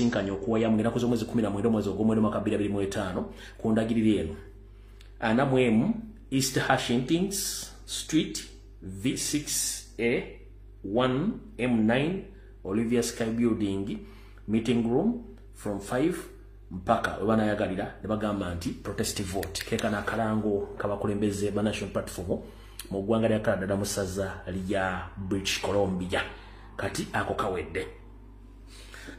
tusisinkanye okuwaya mu ngeraku z'omwezi 12 omwezi ogw'omwenda mwaka 2025 ku ndagiriro eno. Ana mwemu East Hashingtons Street V6A 1M9 Olivia Sky Building meeting room from 5 mpaka webana yagalira ne bagamba nti protest vote kekana akalango kabakulembeze ba national platform mu ggwanga lya Canada mu ssaza lya British Columbia kati ako kawedde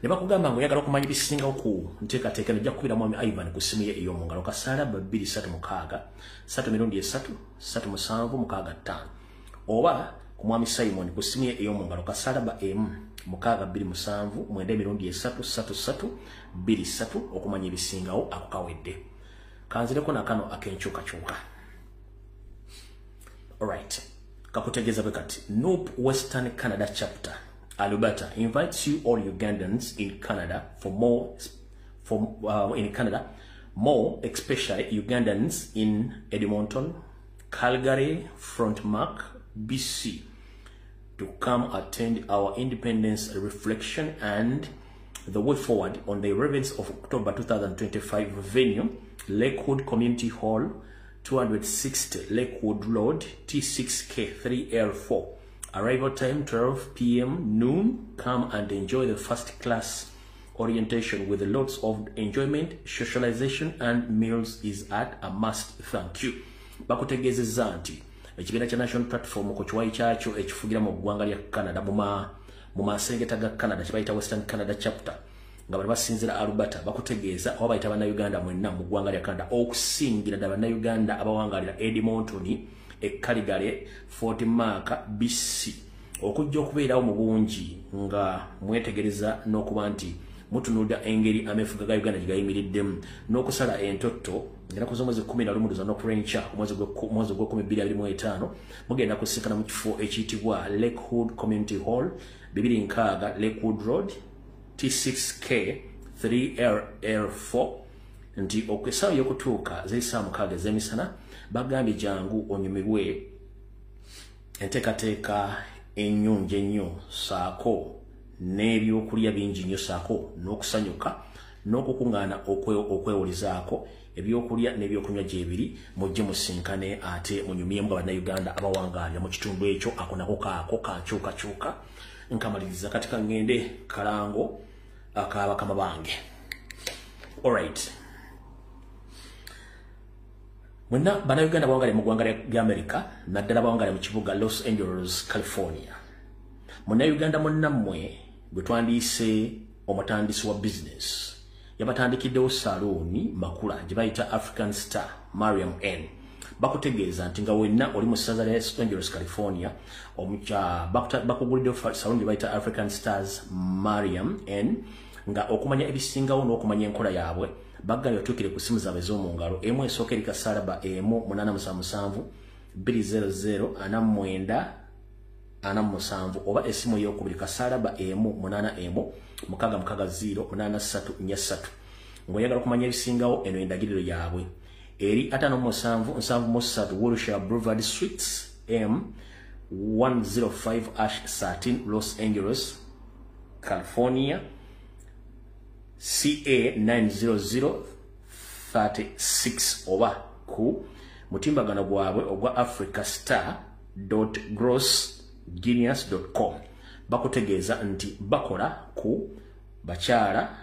ne bakugamba nguyagala okumanya bisinga ku nteekateeka nejja kubira mwami Ivan ku simu ye ey'omungalo kasala 236 3 oba ku mwami Simon ku simu ye ey'omungalo kasala ba mukaaga 27 3 okumanya ebisingawo ako kawedde kanzireko nakano akenkyukakyuka. Alright, kakutegeza bekati Noop Western Canada chapter Alberta invites you all Ugandans in Canada more especially Ugandans in Edmonton, Calgary, Frontenac, BC to come attend our independence reflection and the way forward on the 11th of October 2025 venue, Lakewood Community Hall, 260 Lakewood Road, T6K3L4. Arrival time 12 p.m. noon. Come and enjoy the first class orientation with lots of enjoyment, socialization and meals is at a must. Thank you. Bakutegezeza nti ekibiina kya national platform ku kiwayi kyakyo ekifugira mu ggwanga lya Canada mu masengeta ga Canada kibayita Western Canada chapter nga bali basinzira Alberta bakutegeeza oba bayita bannayuganda mwenna mu ggwanga lya Canada okusingira ddala bannayuganda abawangalira Edmonton, Calgary, Fort Mac, BC okujja okubeerawo mu bungi nga mwetegereza n'okuba nti mutunulira engeri ameefuga ga Uganda gye gayimiriddemu n'okusala entotto ngera ku z'omwezi 11 n'okurencha omwezi gw'1225 mugenda kusinkana mu kifo ekiyitibwa Lakewood Community Hall 260 Lakewood Road T6K 3L4 nti okwesawo y'okutuuka z'esaa 6 ez'emisana bagambye jangu onyumirwe enteekateeka ennyungi ennyo saako n'ebyokulya bingi nnyo saako n'okusanyuka n'okukuŋŋaana okwewulizaako ebyokulya n'ebyokunywa gyebiri mujje musinkane ate munyumyemu nga bannayuganda abawangaalira mu kitundu ekyo ako nako kaako kankyukakyuka nkamaliriza kati kangende kalango akabakama bange. Alright, mwenna bannayuganda bawangaalira mu ggwanga lya America naddala bawangaalira mu kibuga Los Angeles, California. Munnayuganda munnammwe gwe twandiise omutandisi wa business yabatandikiddewo saluuni makula gye bayita African Star Mariam N. Bakutegeeza nti nga wenna oli mu ssaza lya Los Angeles, California bakuguliddewo saluuni gye bayita African Stars Mariam N nga okumanya ebisingawo n'okumanya enkola yaabwe bagambye batuukire ku simu zaabwe ez'omungalo emu esooka eri kasalaba emu 877 200 49 oba esimu ey'okubiri kasalaba emu 8 660 83 ng'oyagala okumanya ebisingawo eno endagiriro yaabwe eri 577 Wilshire Boulevard Suites M 105-13 Los Angeles, California CA 90036 oba ku mutimbagano gwabwe ogwa africastar.grossgenius.com. bakutegeeza nti bakola ku bakyala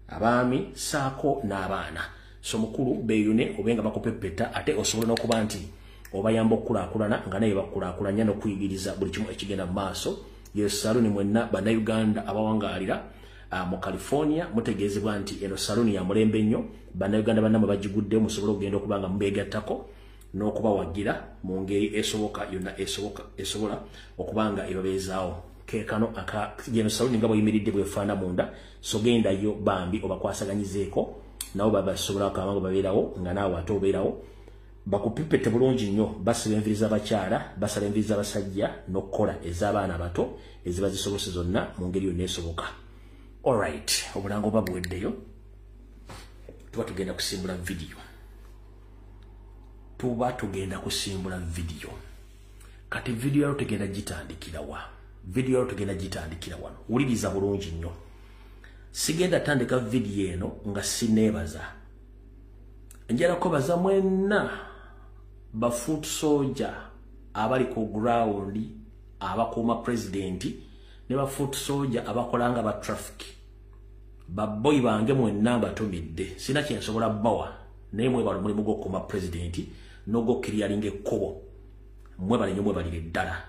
abaami saako n'abaana so mukulu beeyune obenga bakupepeta ate osobola n'okuba nti obayamba okukulaakulana nga naye bakulaakulanya n'okuyigiriza buli kimu ekigenda mu maaso. Yesu saluni mwenna bannayuganda abawangaalira mu California mutegeezebwa nti eno saluni ya mulembe nnyo bannayuganda bannamwe bagigudde musobola okugenda okubanga mubeegattako n'okubawagira mu ngeri esoboka yonna esobola okubanga ebabeezaawo kekano geno saluni nga bweyimiridde bwefaana munda so gendayo bambi obakwasaganyizeeko nabo babasobola akabanga babeerawo nga naawe ate obeerawo bakupipete bulungi nnyo basiba enviri z'abakyala basala enviri z'abasajja n'okukola ez'abaana bato eziba zisobose zonna mu ngeri yonna esoboka. Alright, obulango babuweddeyo tuba tugenda kusimbula video kati video yalo tugenda gitandikira wano wuliriza bulungi nnyo sigenda tandika video eno nga sinebaza njala ko baza mwenna ba foot soldier abali ku ground abakuma president ne ba foot soldier abakolanga ba traffic ba boy bange mwenna batumidde sina kyensobola bawa naye mwe bali mulimu gokuma president nogo clearing ekkobo mwe bali ddala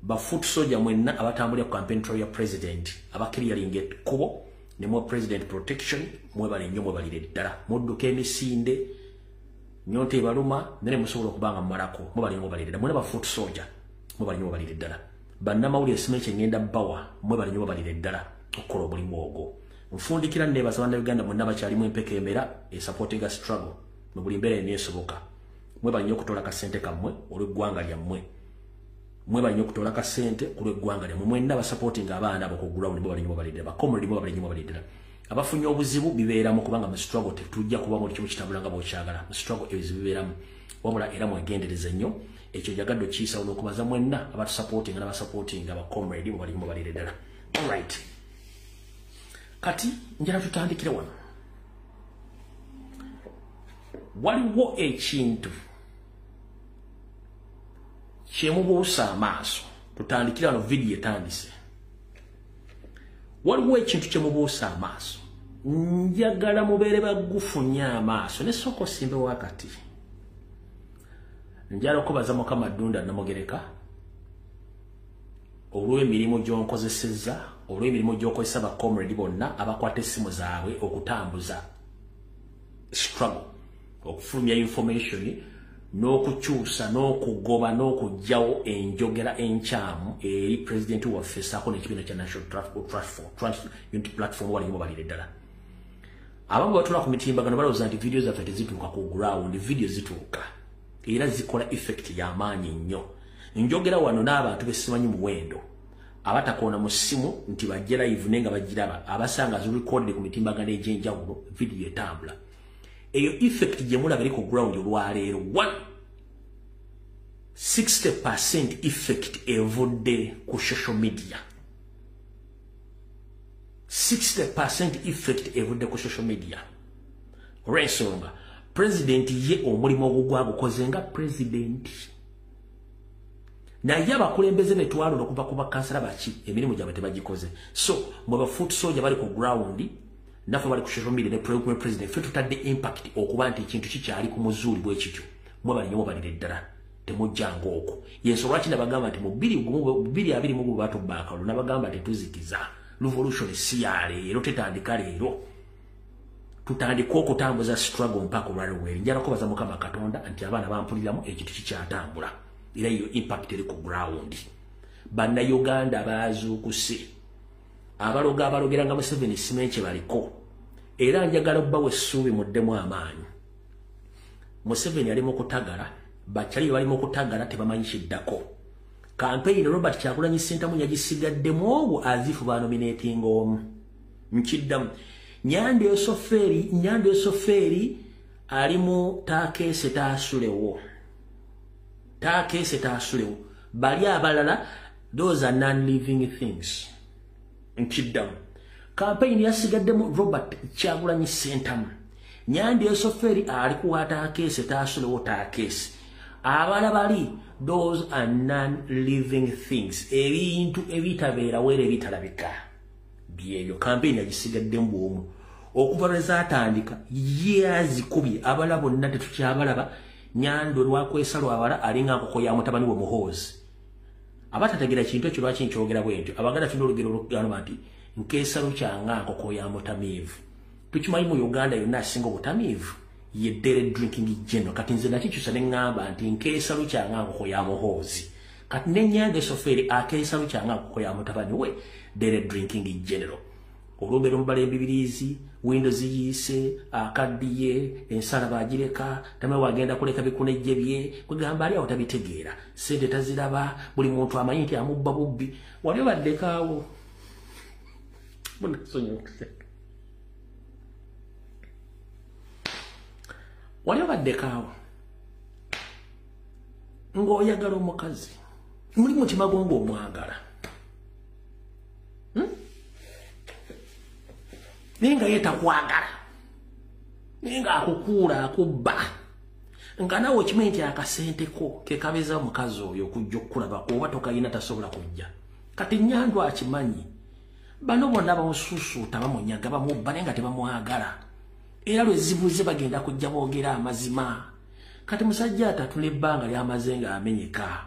ba foot soldier mwenna abatambulira ku campaign trail ya president abakiriyaling ekkubo ne mo president protection mwe bali ddala mudduka emisinde nyonte baluma nene musobola okubanga mumalako mwe bali ddala mwe ba foot soldier mwe bali ddala bannamawulire simeche ngenda bawa mwe bali ddala okukola omulimu ogwo nfundikira nebaza bannayuganda mwenna bakyalimu empeka emera supporting a struggle mu buli mbeera eneesoboka mwe bali okutola kasente kammwe olw'eggwanga lyammwe mwe bali okutola kasente olw'eggwanga lyammwe mwenna basupporting abaana abo ku ground mwe bali ddala bakomredi mwe bali ddala abafunye obuzibu bibeeramu kubanga mu struggle tetujja kuba mu kimu kitambulanga bw'okyagala mu struggle ebizibu bibeeramu wabula era mwegendereze nnyo ekyo jagadde okiyisa olw'okubaza mwenna abatusupporting n'abasupporting abakomredi mwe bali ddala. Alright, kati njala tutandikire wano. Waliwo ekintu kyemubuusa amaaso tutandikira wano video etandise. Waliwo ekintu kyemubuusa amaaso njagala mubeere bagufunya amaaso ne soko simbe wakati njala okubaza Mukama Ddunda Namugereka olw'emirimu gy'onkozesezza olw'emirimu gy'okozesa bakomredi bonna abakwata essimu zaabwe okutambuza struggle okufulumya information n'okukyusa n'okugoba n'okugyawo enjogera enkyamu eri president waffe ssaako n'ekibiina kya National Unity Platform walimu balire ddala. Abamu batula ku mitimbagano balowooza nti video zaffe tezituuka ku ground. Video zituuka era zikola effect y'amaanyi nnyo. Njogera wano n'abantu besimanyi muwendo abatakoona mu ssimu nti bajje live nenga bagiraba abasanga zirecorded ku mitimbagano egy'enjawulo video etambula. Eyo effect jemula bali ku ground olwaleero 60% effect evudde ku social media. 60% effect evudde ku social media. Olw'ensonga president ye omulimu ogugwagukoze nga president naye abakulembeze betwalo okuva ku bakansala baki emirimu gyabwe tebagikoze. So mwe ba foot soldier bali ku ground naffe bali ku social media ne president ffe tutadde impact okuba nti ekintu kikyali ku muzuuli bwekityo mwe bali nyo balire ddala temujjanga okwo. Yenso lwaki nabagamba nti mu 2020 batubbaakalu nabagamba nti tuzikiza revolution si ya leero tetandika leero tutandika okutambuza struggle mpaka olwaleero. Njala kubaza Mukama Katonda nti abaana bampuliramu ekintu kikyatambula era iyo impact eri ku ground. Bannayuganda bazuukuse abalogera nga Museveni simenche baliko era njagala bbawe essuubi muddemu amaanyi. Museveni ali mu kutagala bakyali bali mu kutagala tebamanyi kiddako. Campaign Robert Kyagulanyi Ssentamu yagisigaddemu obwo azifu banominating omu nkiddamu. Nyande Soferi ali mu taakese taasulewo bali abalala those are non-living things nkiddamu. Campaign yasigaddemu Robert Kyagulanyi Ssentamu. Nyande Soferi ali kuwata kese taasulewo taakese abala bali those are non-living things ebintu ebitabeera wera ebitalabika byebyo. Campaign yagisigaddemu bwomu okuva lwezatandika yazikubye abala bonna tetukyabalaba. Nyando lwakwesa lwabala alinga nkoko ya mutabani we Muhoozi abatategera kintu ekyo lwaki nkyogera bwentyo abagala tuna olugero olugamba nti nkeesa lukyanga nkoko ya mutamiivu. Tukimanyi mu Uganda yonna asinga obutamiivu ye Dere Drinking General. Kati nze nakikyusa ne ŋŋamba nti nkeesa lukyanga nkoko ya Muhoozi kati ne Nyande Soferi akeesa lukyanga nkoko ya mutabani we Dere Drinking General. Olumbe lumbala embibirizi Windows yise akaddiye ensala bagireka tamwe wagenda kuleka bikunejje bye kugamba ali awotabitegeera sente taziraba buli muntu amanyi nti amubba bubbi wali baddekaawo wali baddekaawo ng'oyagala omukazi mulimu kimagongo omwagala Ninga yeta kwagala. Ninga akukula akubba. Nga nawo kimenti akasenteko ke kabeza mukazi oyo kujja okulaba oba tokayina tasobola kujja. Kati Nyandwa akimanyi. Bano bonna bamususuuta bamunyaga bamubba naye nga tebamwagala. Era lwezibuze bagenda kujja boogera amazima. Kati musajja atatula ebbanga ly'amaze nga amenyeka.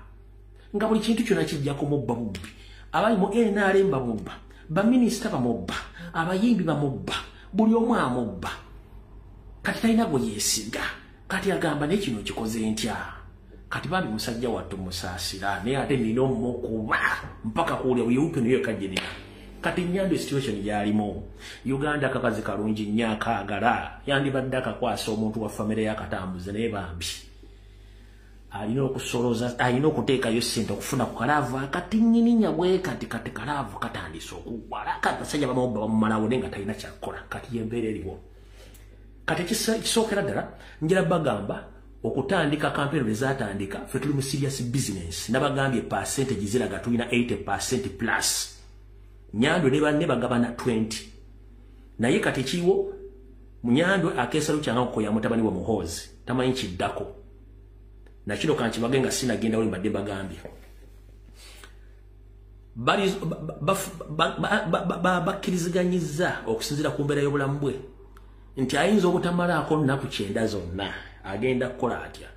Nga buli kintu kyonna kijja kumubba bubbi. Abali mu NRM bamubba, baminisita bamubba, abayimbi bamubba, buli omu amubba. Kati talina gwe yeesiga. Kati agamba n'ekino kikoze ntya. Kati bambi musajja wattu musaasira naye ate nina omukuba mpaka kuulya buyewupe niyo kajjenera. Kati Nyandwa situation yalimu. Uganda kakazi kalungi nnyo akaagala. Yandibadde akakwasa omuntu wa famire y'akatambuze naye bambi. Alina okusoloza, alina okuteekayo ssente okufuna ku kalaavu akati nnyininya bwe kati kalaavu katandise okuggwala. Kati basajja bamubba bamumalawo naye nga talina kyakukola. Kati y'embeera eriwo. Kati kisookera ddala njira bagamba okutandika kampeni lwe zaatandika ffe tuli mu serious business. Nabagambye percentage ziraga tulina 80% plus. Nyandwa ne banne bagabana 20. Naye kati kiwo Nyandwa akeesa lukyanga ko ya mutabani wa Muhoozi tamanyi kiddako. Na kino kanchi bagenga sina genda wali mbadde bagambye. Bali bakkiriziganyiza okusinzira ku mbeera y'obulamu bwe nti ayinza obutamalaako nnaku 9 zonna agenda kukola atya.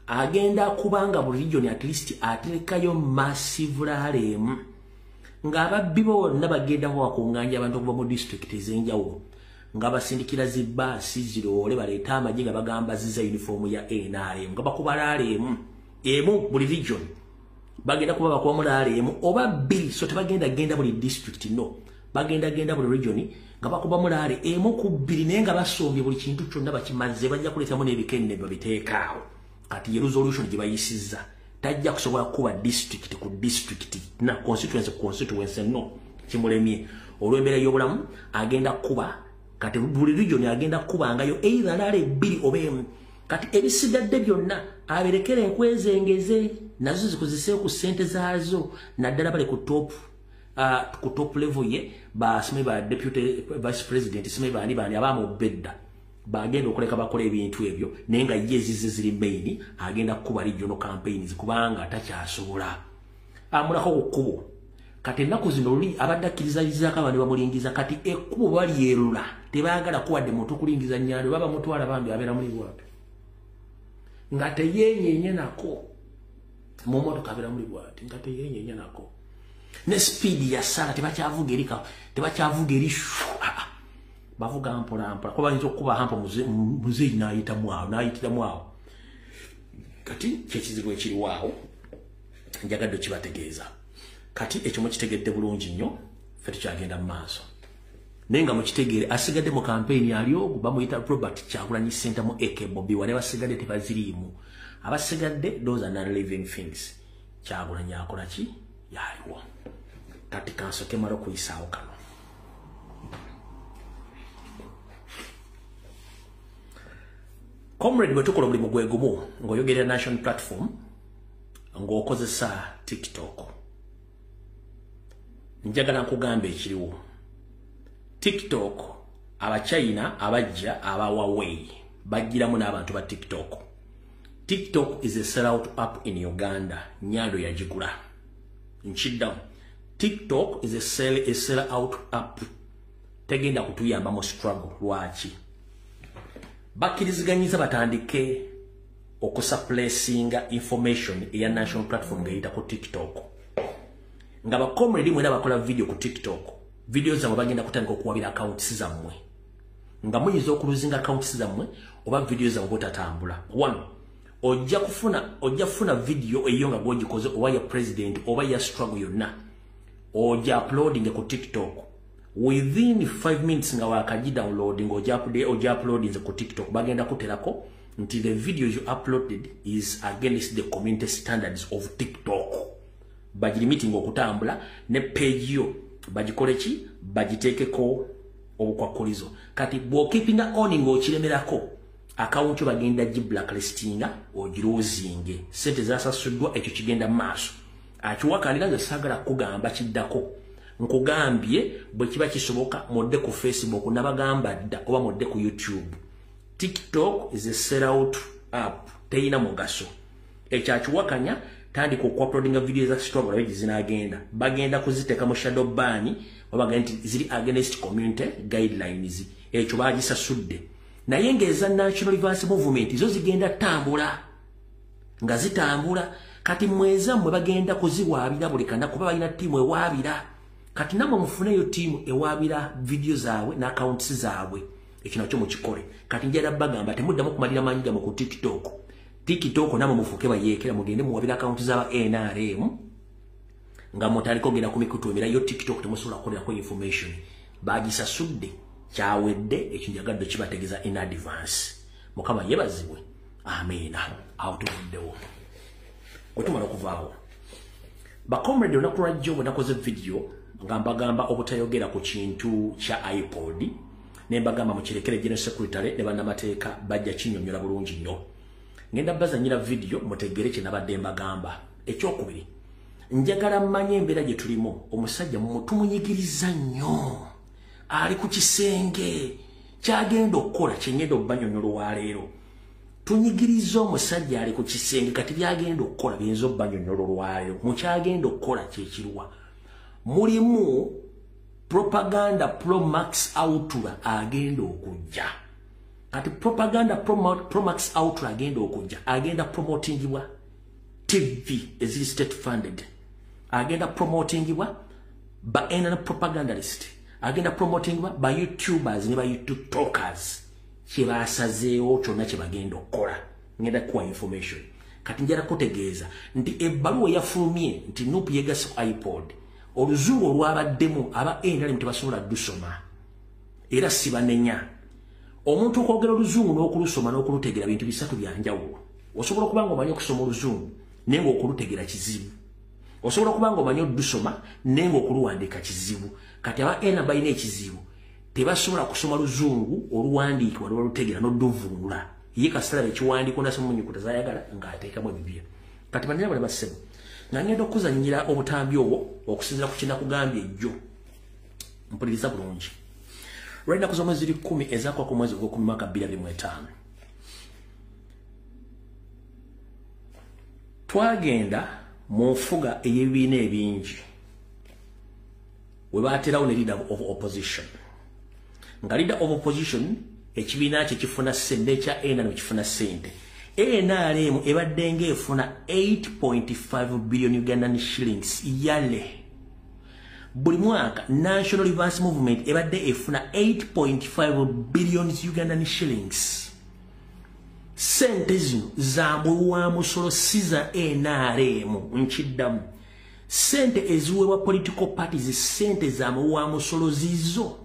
Agenda kubanga buli region at least aterekayo massive ralem nga ababbi bonna bagenda wakunganja abantu okuva mu district ez'enjawulo nga basindikira zibbaasi ziroole baleeta amagye nga bagamba ziza uniform ya NRM nga bakuba ralem emu buli region bagenda kuba bakuba mu ralem oba bbiri so tebagenda genda buli district no bagenda genda buli region nga bakuba mu rale emu ku bbiri naye nga basombye buli kintu kyonna bakimaze bajja kuleetamu n'ebikenne babiteekaawo. Kati ye resolution gye bayisizza tajja kusobola kuba district ku district na constituency no kimulemye olw'embeera y'obulamu agenda kuba kati buli region agenda kubangayo either rale bbiri oba emu. Kati ebisigadde byonna aberekera enkwezengeze nazo zikuziseewo ku ssente zaazo naddala bale ku top level ye ba sime ba deputy vice president sime ba ni bani abamu bedda bagenda okuleka bakola ebintu ebyo naye nga ye zize ziri main agenda kuba regional campaigns kubanga atakyasobola amulako okubo. Kati ennaku zino luli abadde akkirizaako abantu bamulingiza kati ekkubo bali yerula tebaagala kuwadde muntu kulingiza Nyandwa baba mutwala bambi abeera muli bwatu nga teyenyenye nako mu motoka abeera muli bwatu nga teyenyenye nako ne speed ya sala tebakyavuga erika tebakyavuga eri bavuga mpola mpola kuba nzo kuba hampo muze inayita mwao nayitira mwao. Kati kyekizibu ekiri waawo njagadde kibategeeza kati ekyo mukitegedde bulungi nnyo ffe tukyagenda mu maaso naye nga mukitegeere asigadde mu kampeyini aliyo bamuyita Robert Kyagulanyi Center mu Bobi Wine basigadde tebaziriimu abasigadde those are non-living things. Kyagulanyi akola ki yaliwo. Kati kansoke maro kuyisaawo kano. Comrade bwetukola omulimu gwe gumu ng'oyogerera national platform ng'okozesa TikTok. Njagala nkugamba ekiriwo. TikTok abachina abajja aba Huawei bagiramu n'abantu ba TikTok. TikTok is a sellout app in Uganda. Nyandwa yagigula. Nchiddamu. TikTok is a sellout app. Tegenda kutuyamba mu struggle lwaki. Bakkiriziganyiza batandike okusuppressinga information eya national platform ng'eyita ku TikTok. Nga bakomredi mwena bakola video ku TikTok. Videos zammwe bagenda kutandika okuwabira accounts zammwe. Nga muyinza okuluzinga accounts zammwe oba videos zammwe botatambula. One, ojja kufuna video eyo nga gwogikoze oba ya president oba ya struggle yonna. Ojja uploading ku TikTok. Within 5 minutes nga wakaji downloading ojja uploading ku TikTok bagenda kuterako nti the video you uploaded is against the community standards of TikTok. Bajiri meeting okutambula ne page yo bagikoleki bagiteekeko obukwakulizo. Kati bwo keepinga on ng'okiremerako account yo bagenda gi blacklistinga ogirozinge sente zasasuddwa ekyo kigenda maaso. Akiwakanira nze sagala kugamba kiddako nkugambye bwe kiba kisoboka modde ku Facebook nabagamba dda oba modde ku YouTube. TikTok is a sell out app teyina mugaso ekyakiwakanya tandika okuuploadinga video za struggle ebi zinagenda bagenda kuziteka mu shadow ban oba ganti ziri against community guidelines ekyo bagisasudde naye ngeza National Reverse Movement zo zigenda tambula nga zitambula kati mweza mwe bagenda kuziwaabira buli kana kuba balina timu ewaabira kati namwe mufuneyo timu ewaabira video zaabwe na accounts zaabwe ekyo nakyo mukikole kati njera bagamba temuddamu kumalira manyiga mu TikTok namwe mufuke bayeekera mugende muwaabira accounts z'aba NRM nga mutaliko genda ku mikutu emira yo TikTok temusobola kukolera ko information bagisasudde kyawedde ekyo njagadde kibategeza in advance mukama yebazibwe amina awutuddewo otumala okuvaawo bakomrade onakulwajjo bwe nakoze video nga mbagamba obutayogera ku kintu kya iPod ne mbagamba mukirekere General Secretary ne bannamateeka bajja kinyonyola bulungi nnyo ngenda bazanyira video mutegere kye nabadde mbagamba ekyokubiri njagala mmanye embeera gye tulimu omusajja mutumunyigiriza nnyo ali ku kisenge kyagenda okukola kyengenda obbanyonyola olwaleero tunyigiriza omusajja ali ku kisenge kati byagenda okukola biyinza obbanyonyola olwaleero mukyagenda okukola kyekirwa mulimu propaganda pro max outura agenda okujja kati propaganda pro max outura agenda okujja agenda promotingibwa TV ezili state funded agenda promotingibwa ba ena propagandalist agenda promotingibwa ba YouTubers ne ba YouTube talkers kibasazeewo kyonna kye bagenda okukola ngenda kuwa information kati njala kutegeeza nti ebbaluwa yafulumye nti Nuupu yegase ku iPod oluzungu olwabaddemu aba NRM tebasobola dusoma era sibanenya omuntu okwogera oluzungu n'okulusoma n'okulutegera bintu bisatu byanjawulo osobola okuba nga omanyi okusoma oluzungu naye ng'okulutegera kizibu osobola okuba nga omanyi oddusoma naye ng'okuluwandiika kizibu kati aba NRM balina ekizibu tebasobola kusoma luzungu oluwandiikibwa n'olutegera n'odduvunula ye kasitala ekiwandiiko nasoma mu nnyukuta zayagala ng'ateekamu ebibya kati banyina bale bassebo nga ngenda okuzannyira obutambi obwo okusinziira ku kinakugambye ejjo mpuliriza bulungi lw'ennaku z'omwezi ziri 10 ezaakwa ku mwezi ogw'okumi mwaka 2025 twagenda mu nfuga ey'ebibiina ebingi we baaterawo ne leader of opposition nga leader of opposition ekibiina kye kifuna ssente ekya NRM kifuna ssente NRM ebadde ng'efuna 8.5 billion Ugandan shillings yale buli mwaka National Reverse Movement ebadde efuna 8.5 billion Ugandan shillings sente zino za muwa musolo siza NRM nkiddamu sente eziweebwa political parties sente za muwa musolo zizo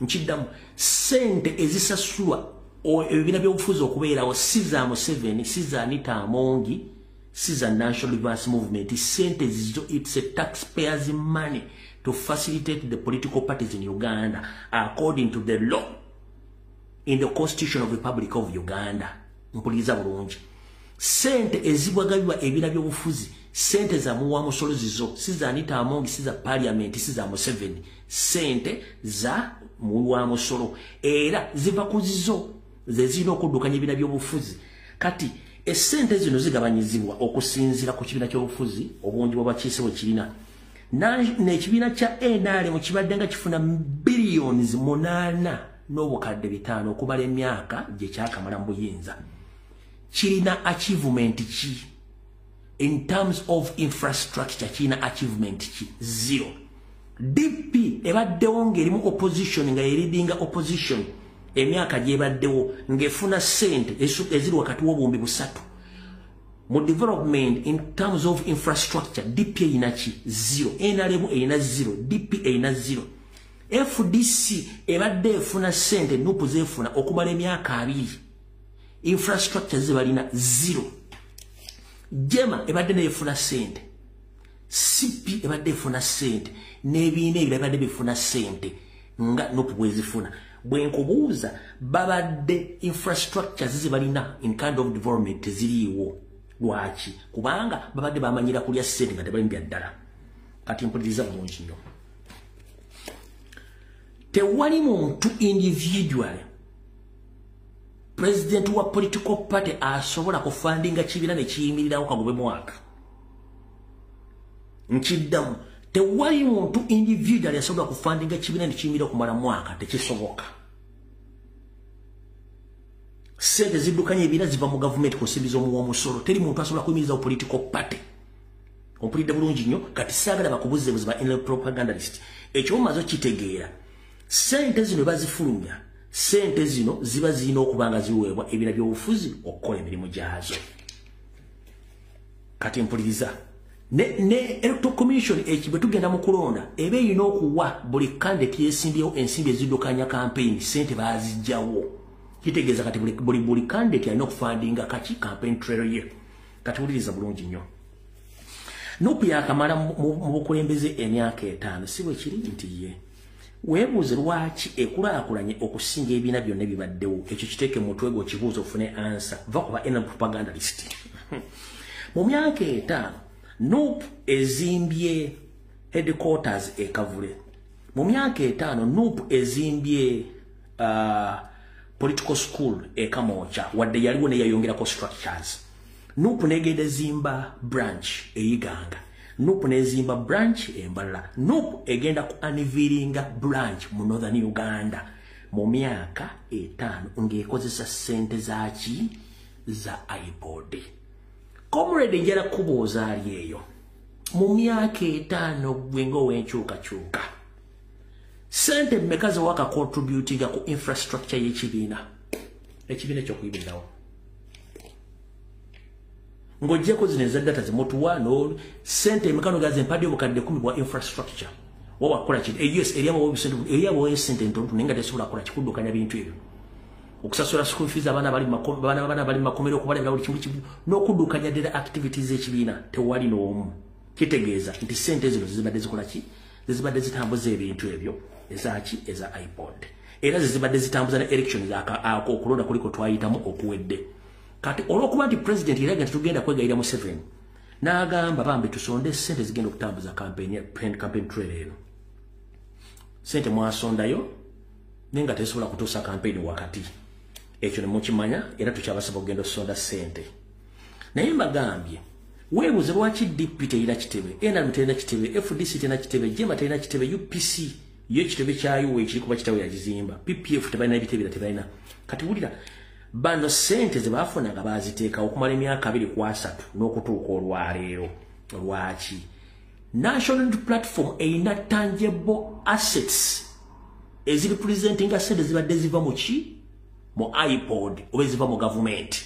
nkiddamu sente ezisasulwa ebibiina by'obufuzi okubeerawo si za Museveni si za Anita Amongi si za National Reverse Movement sente zizo it's a taxpayers money to facilitate the political parties in Uganda according to the law in the Constitution of the Republic of Uganda mpuliriza bulungi sente ezibwagabibwa ebibiina by'obufuzi sente za muwa musolo zizo si za Anita Amongi si za Parliament si za Museveni sente za muwa musolo era ziva ku zizo zezina okuddukanya ebibiina by'obufuzi kati essente zino zigabanyizibwa okusinziira ku kibiina ky'obufuzi obungi bw'abakiise bwe kirina n'ekibiina kya NRM kibadde nga kifuna billions 8 n'obukadde 5 okubala emyaka gye kyakamala mu buyinza kirina achievement ki in terms of infrastructure kirina achievement ki zero DP ebaddewo ng'erimu opposition nga yeridinga opposition emyaka gyebaddewo ng'efuna sente eziri wakati w'obuwumbi 3 mu development in terms of infrastructure DP erina ki zero NRM erina zero DP erina zero FDC ebadde efuna sente Nuupu zeefuna okumala emyaka 2 infrastructure zibalina zero Jema ebadde neefuna sente CP ebadde efuna sente n'ebiina ebirala ebadde bifuna sente nga Nuupu bwezifuna bwenkubuuza babadde infrastructure zibalina in kind of development ziriiwo lwaki kubanga babadde bamanyira kulya sente nga tebalimbya ddala kati mpuliriza bulungi nnyo. Tewali muntu individual president wa political party asobola kufandinga kibiina ne kiyimirirawo kagobe mwaka. Nkiddamu, tewali muntu individual asobola kufandinga kibiina ne kiyimirira kumala mwaka, tekisoboka. Sente ziddukanya ebiina ziva mu government ku nsimbi z'omuwa musolo. Teri muntu asobola kuyimiriza political party. Ompulidde bulungi nnyo, kati saagala bakubuze buziba in propagandalist. Ekyo omaze kitegeera. Sente zino bazifulumya. Sente zino ziba zirina okubanga ziweebwa ebiina by'obufuzi okukola emirimu gyazo. Kati mpuliriza. Ne Electoral Commission ekibwe tugenda mu kulonda ebe erina okuwa buli candidate yeesimbyewo ensimbi eziddukanya campaign sente baazijjawo. Kitegeeza kati buli candidate alina okufandinga kaki campaign trail ye. Kati wuliriza bulungi nnyo. Nupu yakamala mu bukulembeze emyaka 5 si bwe kiri nti ye. Weebuuze lwaki ekulaakulanye okusinga ebiina byonna bibaddewo. Ekyo kiteeke mu mutwe gwo kibuuzo ofune answer. Va kuba propagandalist. Mu myaka 5 Nupu ezimbye headquarters e Kavule. Mu myaka 5 Nupu ezimbye political school e Kamoocha wadde yaliwo ne yayongerako structures. Nupu negenda zimba branch e Iganga. Nupu nezimba branch e Mbalala. Nupu egenda ku unveilinga branch mu Northern Uganda mu myaka 5 ng'ekozesa sente zaki za iPod. Comrade njala kubuuza ali eyo. Mu myaka 5 gwengo wenkyukakyuka. Sente mmeka waka contributinga ku infrastructure y'ekibiina. Ekibiina ky'okuyimirawo. Ng'oggyeko zino eza data zimutuwa no sente emekano gaze empadde obukadde 10 bwa infrastructure. Wawakola kiti. Yes, eriabo sente ntonto nenga tesobola kola kikuddukanya bintu ebyo. Okusasula school fees abana bali makomero okubalabira buli kimu n'okuddukanya ddala activities z'ekibiina tewali n'omu. Kitegeeza nti sente zino zibadde zikola ki? Zibadde zitambuza ebintu ebyo ezaki eza iPod. Era zibadde zitambuza ne elections okulonda kuliko twayitamu okuwedde. Kati olw'okuba nti president yalaga nti tugenda kwegayira mu 7 n'agamba bambi tusonde sente zigenda okutambuza campaign trail eno. Sente mwasondayo nenga tesobola kutuusa campaign wakati. Ekyo ne mukimanya era tukyabasaba okugenda okusonda sente. Naye mbagambye weebuuze lwaki DP terina kitebe, NRM terina kitebe, FDC terina kitebe, JEMA terina kitebe, UPC ye kitebe kyayo ekiri kuba kitawe yagizimba, PPF tebalina ebitebe tebalina. Kati wulira bano sente ze baafunanga baaziteeka okumala emyaka 2 ku 3 n'okutuuka olwaleero. Lwaki? National Platform erina tangible assets ezirepresentinga sente zibadde ziva mu ki? Mu iPod oba ziva mu government.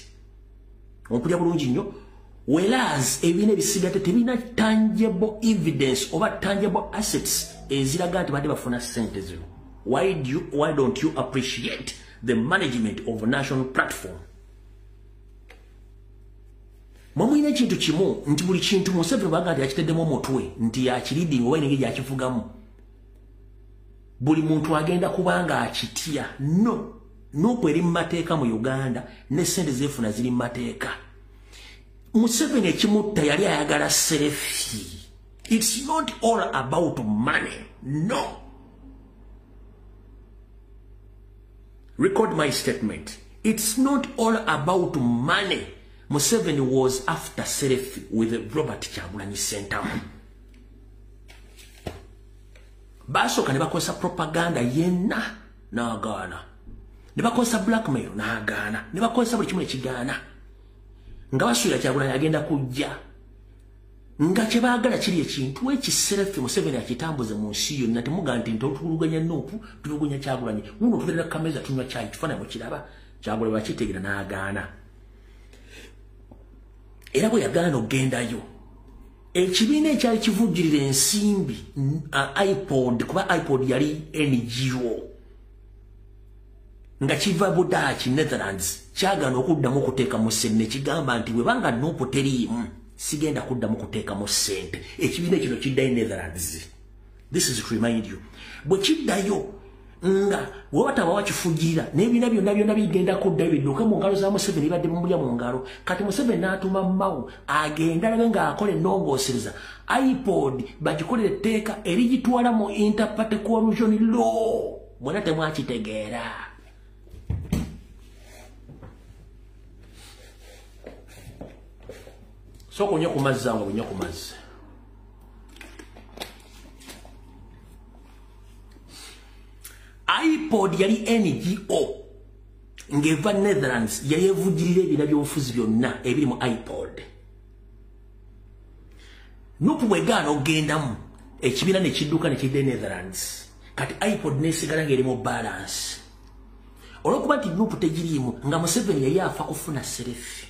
Ompulya bulungi nnyo. Whereas ebiina ebisigadde tebirina tangible evidence oba tangible assets eziraga nti badde bafuna sente zino. Why don't you appreciate the management of a national platform? Mwamwine ekintu kimu nti buli kintu Museveni baga nti yakiteddemu omutwe nti yakiridding oba engeri yakivugamu. Buli muntu agenda kubanga akitya. No. Nupu eri mu mateeka mu Uganda ne sente zeefuna ziri mu mateeka. Museveni ekimutta yali ayagala selfie. It's not all about money. No. Record my statement. It's not all about money. Museveni was after selfie with Robert Kyagulanyi Ssentamu. Basooka ne bakozesa propaganda yenna n'agaana. Ne bakozesa blackmail n'agaana. Ne bakozesa buli kimu ekigaana. Nga basuula Kyagulanyi agenda kujja. Nga kye baagala kiri ekintu ekiselfie Museveni akitambuze mu nsi yonna temuga nti ntotuluganya Nuupu tuluganya Kyagulanyi. Wuno tubeera kameza tunywa caayi tufaananyi mukiraba. Kyagulanyi bakitegeera n'agaana. Era bwe yagaana n'ogendayo. Ekibiina ekyali kivujjirira ensimbi iPod kuba iPod yali NGO. Nga kiva Budaaki Netherlands kyagaana okuddamu okuteeka mu ssente kigamba nti bwe banga Nuupu teriimu sigenda kuddamu kuteeka mu ssente. Ekibiina kino kiddayo Netherlands. This is to remind you. Bwe kiddayo nga wotaba wakifujira nebina byonna bigenda kudda bidduke mu ngalo za Museveni badde mu mulya mu ngalo kati Museveni n'atuma Mao agenda labe nga akola ennongoosereza iPod bagikolera etteeka erigitwala mu interparty coalition law mwena temwakitegeera soko nnyo ku mazzi ango nnyo ku mazzi iPod yali NGO ngeva Netherlands yayevujirira ebina by'obufuzi byonna ebiri mu iPod nupu bwegaana ogendamu ekibiina ne kidduka ne kidde Netherlands kati iPod nesigala ng'eri mu balance olw'okuba nti nupu tegiriimu nga Museveni yali afa kufuna serefi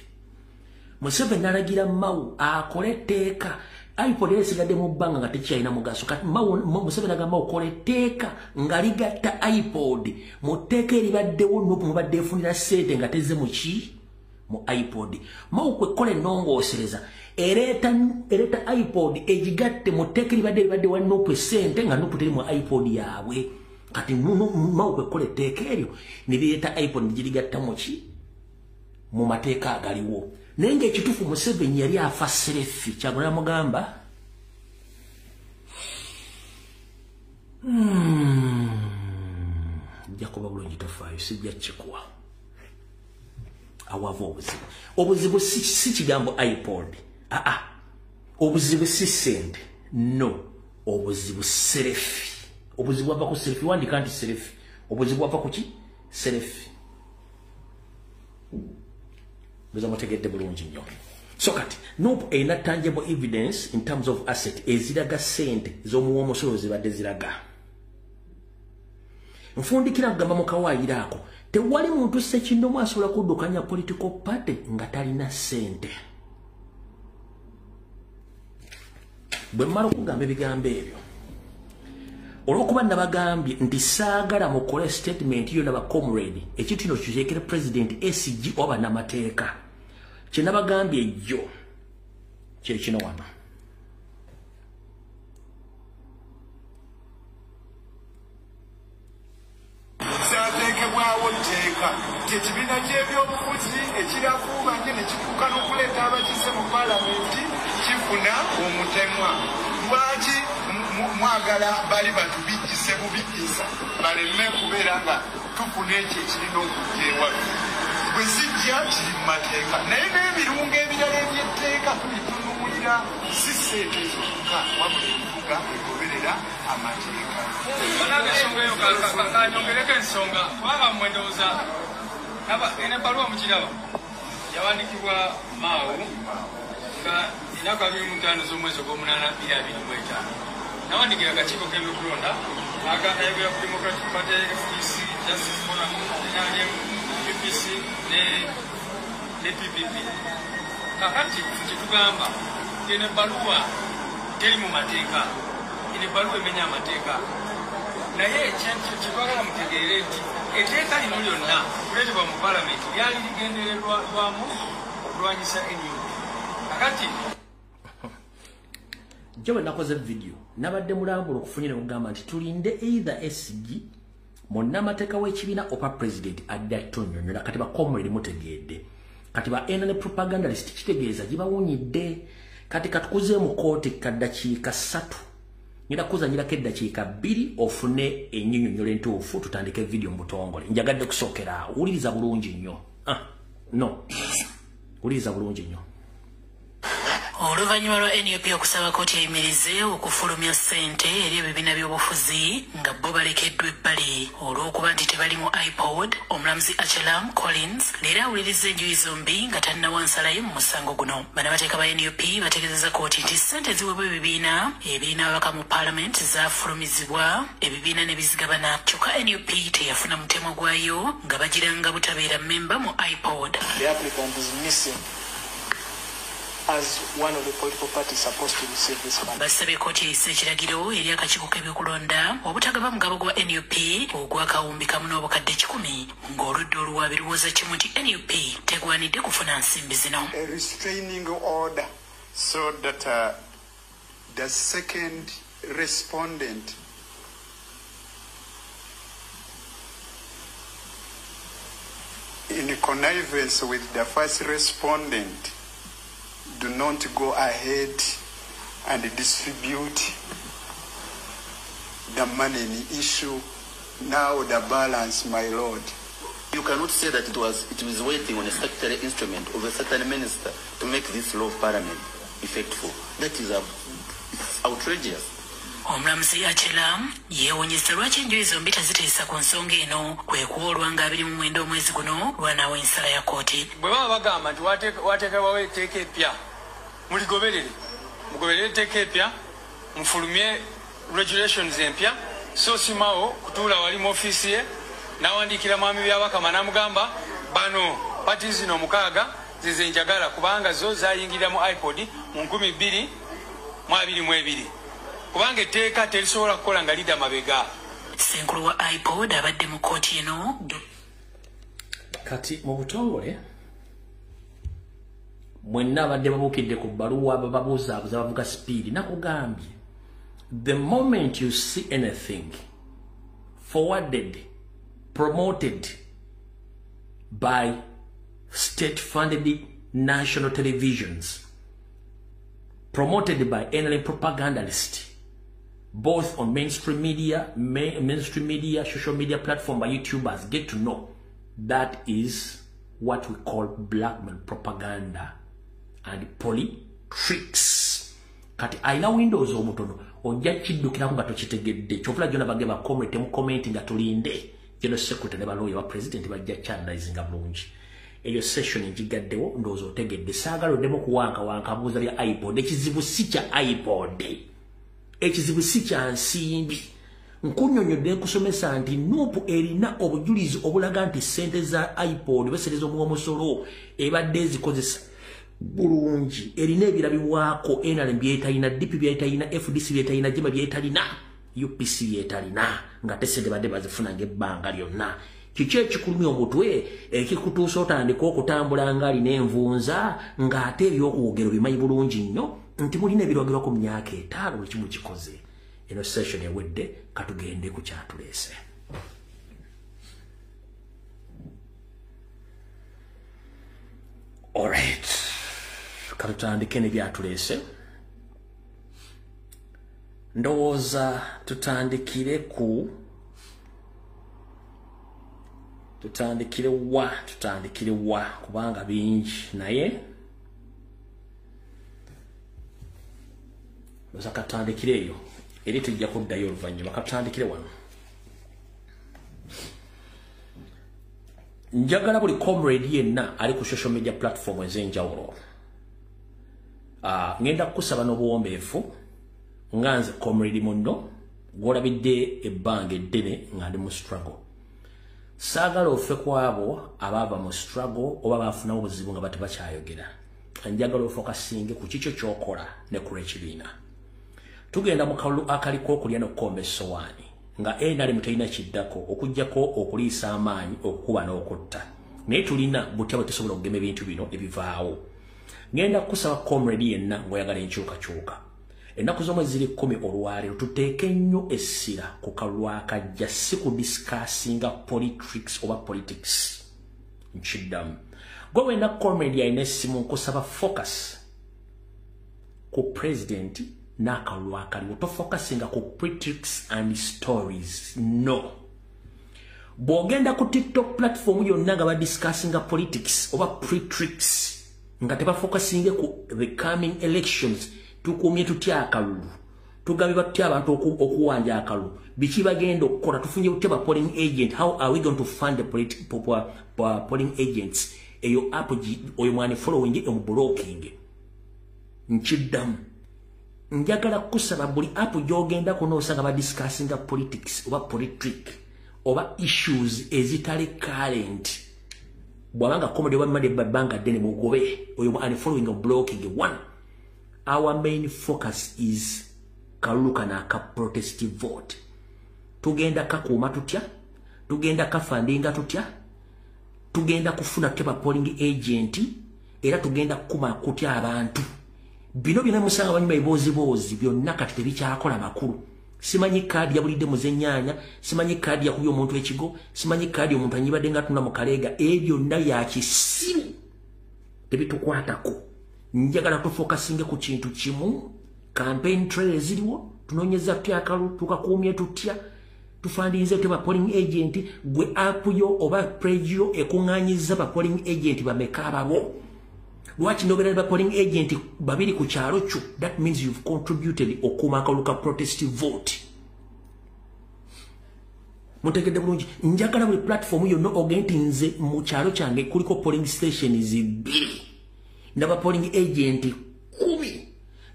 Museveni n'alagira Mao akole etteeka iPod esigadde mu bbanga nga tekyalina mugaso kati Museveni agamba okola etteeka nga ligatta iPod mu tteeka eribaddewo nupu mubadde efunira ssente nga tezze mu ki mu iPod Mao kwekola ennongoosereza ereeta iPod egigatte mu tteeka eribadde wa nupu ssente nga nupu teri mu iPod yaabwe kati Mao kwekola etteeka eryo ne lireeta iPod negirigatta mu ki mu mateeka agaliwo naye ng'ekituufu Museveni yali afa serefi Kyagulanyi mugamba nja kuba bulungi tofaayo sijja kikuwa awava obuzibu si kigambo iPod obuzibu si ssente no obuzibu serefi obuzibu bwava ku serefi wandika nti serefi obuzibu bwava ku ki serefi Beza mutegedde bulungi nnyo so kati nupu erina tangible evidence in terms of asset eziraga ssente z'omuwa omusolo zibadde ziraga nfundikira kugamba mu kawaayiro ako tewali muntu ssekindomu asobola kuddukanya political party nga talina ssente bwe mmala okugamba ebigambo ebyo olw'okuba nabagambye nti saagala mukole statement yo n'abacomrade ekintu kino kikyekere president SG oba n'amateeka kye nabagambye ejjo kyekino wano kyateekebwawo tteeka kyekibiina ky'ebyobufuzi ekirafuubanye ne kituuka n'okuleeta abakiise mu paalamenti kifuna omutemwa lwaki mwagala bali batubijjise bubijjisa baleme kubeera nga tufuna ekyo ekirina okujja ewaffe bwe zijja kiri mu mateeka naye n'ebirungo ebirala ebyetteeka tubitunuulira si ssente zokka wabula ebivuga egoberera amateeka kanyongereko ensonga kubanga mwendowooza ene ebbaluwa mukiraba yawandikibwa Mao nga ennaku 25 z'omwezi ogw'omunaana 2025 nawandikira akakiiko k'ebyokulonda ayogera ku Democratic Party FDC Justice Forum PPC ne PPP kakati kyetugamba ene ebbaluwa teri mu mateeka ene ebbaluwa emenya amateeka naye kyetwagala mutegeere nti etteeka lino lyonna okuleetebwa mu paalamenti lyali ligendererwamu okulwanyisa NUP kakati Jowe nakoze video nabadde mulambula okufunyira okugamba nti tulinde either SG munnamateeka w'ekibiina opa president adda tonyonyola kati bakomrade mutegeedde kati ba NN propagandalist kitegeeza gibawunyidde kati katukuze mu kooti kaddakiika 3 ngira kuzanyirako eddakiika 2 ofune ennyonnyonyola entuufu tutandike video mu butongole njagadde kusookera wuliriza bulungi nnyo no wuliriza bulungi nnyo Oluvannyuma lwa NUP okusaba kooti eyimirize okufulumya ssente eri ebibiina by'obufuzi nga bo balekeddwa ebbali olw'okuba nti tebali mu iPod omulamuzi Achelam Collins leero awuliriza enjuyi zombi nga talina wansalayo mu musango guno bannamateeka ba NUP bategeezezza kooti nti ssente ziweebwa ebibiina ababaka mu paalamenti zaafulumizibwa ebibiina ne bizigabana kyokka NUP teyafuna mutemwa gwayo nga bagiranga butabeera mmemba mu iPod. The applicant is missing as one of the political parties supposed to receive this money. Basabye kooti eyise ekiragiro eri akakiiko k'ebyokulonda obutagaba mugabo gwa NUP ogw'akawumbi kamu n'obukadde 10 ng'oludda oluwaabi luwooza kimu nti NUP tegwanidde kufuna nsimbi zino. A restraining order so that the second respondent in connivance with the first respondent, do not go ahead and distribute the money in issue. Now the balance, my lord. You cannot say that it was waiting on a statutory instrument of a certain minister to make this law of parliament effective. That is outrageous. Omulamuzi Achelam yeewuunyizza lwaki enjuyi zombi teziteesa ku nsonga eno kwe kuwolwa nga 29 omwezi guno lwanaawo ensala ya kooti. Bwe baba bagamba nti wateekebwawo etteeka eppya muligoberere mugoberere etteeka eppya mufulumye regulations empya so simawo kutuula wali mu ofiisi ye n'awandiikira mwami byabakama n'amugamba bano pati zino 6 zize njagala kubanga zo zaayingirira mu iPod mu 2022 kubanga etteeka terisobola kukola nga lidda mabega. Ssenkulu wa iPod abadde mu kooti eno. Kati mu butongole mwenna abadde babukidde ku bbaluwa bababuuzaabuza bavuga sipiidi nakugambye the moment you see anything forwarded promoted by state-funded national televisions, promoted by NLM propagandists, both on mainstream media, social media platform, by YouTubers, get to know that is what we call blackmail propaganda and politics. Kati aina windows omutono ojja kiddukira nga tokitegedde kyovula jona bageba comment nga tulinde jeno secretary baloya wa president bajja channelizinga bulungi eyo session njigaddewo ndozo otegedde saagalo demo kuwanka wanka buuza bya iPod ekizibu si kya iPod ekizibu si kya nsimbi nkunyonyodde kusomesa nti nupu erina obujulizi obulaga nti sente za iPod besereza omusolo ebadde zikozesa bulungi erina ebirabibwako NRM byetalina DP byetalina FDC byetalina jema byetalina UPC byetalina nga tesede badde bazifuna ngebbanga lyonna kiki ekikulumya omutwe ekikutuusa otandika okutambula nga alina envunza ng'ate ebyokwogero bimanyi bulungi nnyo nti mulina ebiragiro ku myaka 5 buli kimu kikoze. Eno session ewedde katugende ku kyatuleese. Alright, katutandike nebyatuleese. Ndowooza tutandikire wa kubanga bingi naye ndoza katandikire eyo eri tujja kuddayo oluvannyuma katandikire wano. Njagala buli comrade yenna ali ku social media platform ez'enjawulo ngenda kukusaba n'obuwombeefu nga nze comrade munno gw'olabidde ebbanga eddene nga ndi mu struggle. Saagala ofe ku abo abaava mu struggle oba baafuna obuzibu nga batebakyayogera. Njagala ofokasinge ku kikyo ky'okola ne ku lw'ekibiina. Tugenda mu kalulu akaliko okulya n'okukomba essowaani nga NRM terina kiddako okuggyako okuliisa amaanyi okukuba n'okutta. Naye tulina butya bwe tusobola okugema ebintu bino ebivaawo. Ngenda kukusaba comrade yenna ng'oyagala enkyukakyuka. Ennaku z'omwezi ziri 10 olwaleero tuteeke nnyo essira ku kalulu akajja si ku discussinga politics oba politics. Nkiddamu. Gwe wenna comrade yalina essimu nkusaba focus ku president n'akalulu akaliwo. Tofocusinga ku politics and stories. No. Bw'ogenda ku TikTok platform yonna nga badiscussinga politics oba politics nga tebafocusinge ku the coming elections tukumye tutya akalulu tugambye tutya abantu okuwanja akalulu biki bagenda okukola tufunye tutya ba polling agent. How are we going to fund the polling agents eyo apoji oyo mwani following omu blocking. Nkiddamu njagala kusaba buli apo gyogenda kunoosanga badiscussinga politics oba politic oba issues ezitali current. Bwabanga comedy wamade babanga dene mugobe oyo unfollowing or blocking. One, our main focus is kaluka na ka protestive vote. Tugenda kakuuma tutya, tugenda kafandinga tutya, tugenda kufuna teba polling agent era tugenda kuma kutya abantu. Bino byonna musanga banyuma ebibozibozi byonna kati tebikyakola makulu. simanyi kadi ya bulide muzenyanya simanyi kadi ya kubyo omuntu ekigo simanyi kadi omuntu anyibadde nga tuna mu kaleega ebyo nna ya kisiru tebitukwatako njagala tufokasinge ku kintu kimu campaign trail ziriwo tunoonyeza tutya akalu tukakuumye tutya tufandinze teba polling agent gwe app yo oba page yo ekuŋŋaanyiza ba polling agent bameka ababo lwaki nobera ba polling agent babiri ku kyalo kyo that means you've contributed okuuma akalu ka protest vote mutegedde bulungi njagala buli platform yonna ogenti nze mu kyalo kyange kuliko polling stations 2 n'aba polling agent 10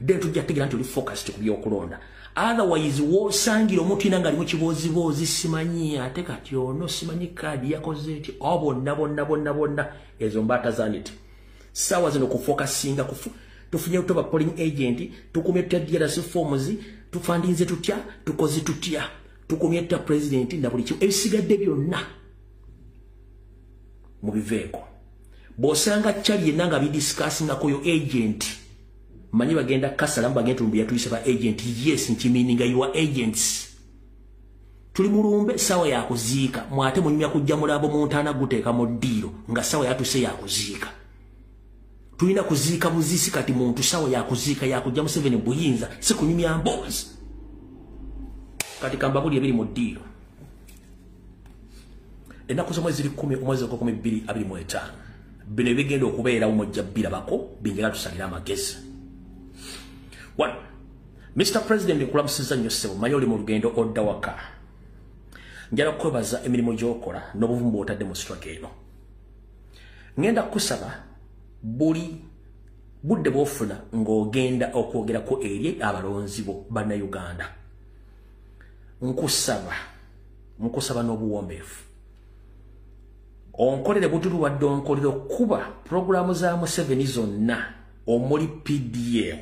then tujja tegera nti oli focused ku byokulonda otherwise wosangira omuntu ina ngalimu kibozibozi simanyi ate kati ono simanyi kadi yakoze eti bonna ezo mbata zaniti sawa zino kufocusinga tufunye utoba polling agent tukumye tutya forms tufandinze tutya tukoze tutya tukumye tutya president na buli kimu ebisigadde byonna mu biveeko bosanga kyali yenanga bidiscussing ko yo agent manyi bagenda kasalamu bagenda tumbiya tuyise ba agent yes nkimeaninga you are agents tuli mulumbe sawa ya kuziika mwate munyumya kujja mulabo muntana guteeka mu ddiiro nga sawa yatuse ya kuziika tulina kuziika buzisi kati muntu sawa ya kuziika ya kujja mu 7 buyinza si kunyumya mbozi kati kambabuli ebiri mu ddiiro ennaku z'omwezi 10 omwezi gwa 12 bino bigenda okubeera umujja birabako binjala tusalira amagezi. One, Mr. President nkulamusiza nnyo ssebo manyi oli mu lugendo odda waka. Njala kwebaza emirimu gy'okola n'obuvumbu otadde mu struggle eno. Ngenda kusaba buli budde bw'ofuna ng'ogenda okwogerako eri abalonzi bo bannayuganda. Nkusaba n'obuwombeefu. Onkolere butulu wadde onkolere okuba programu za Museveni zonna omuli PDM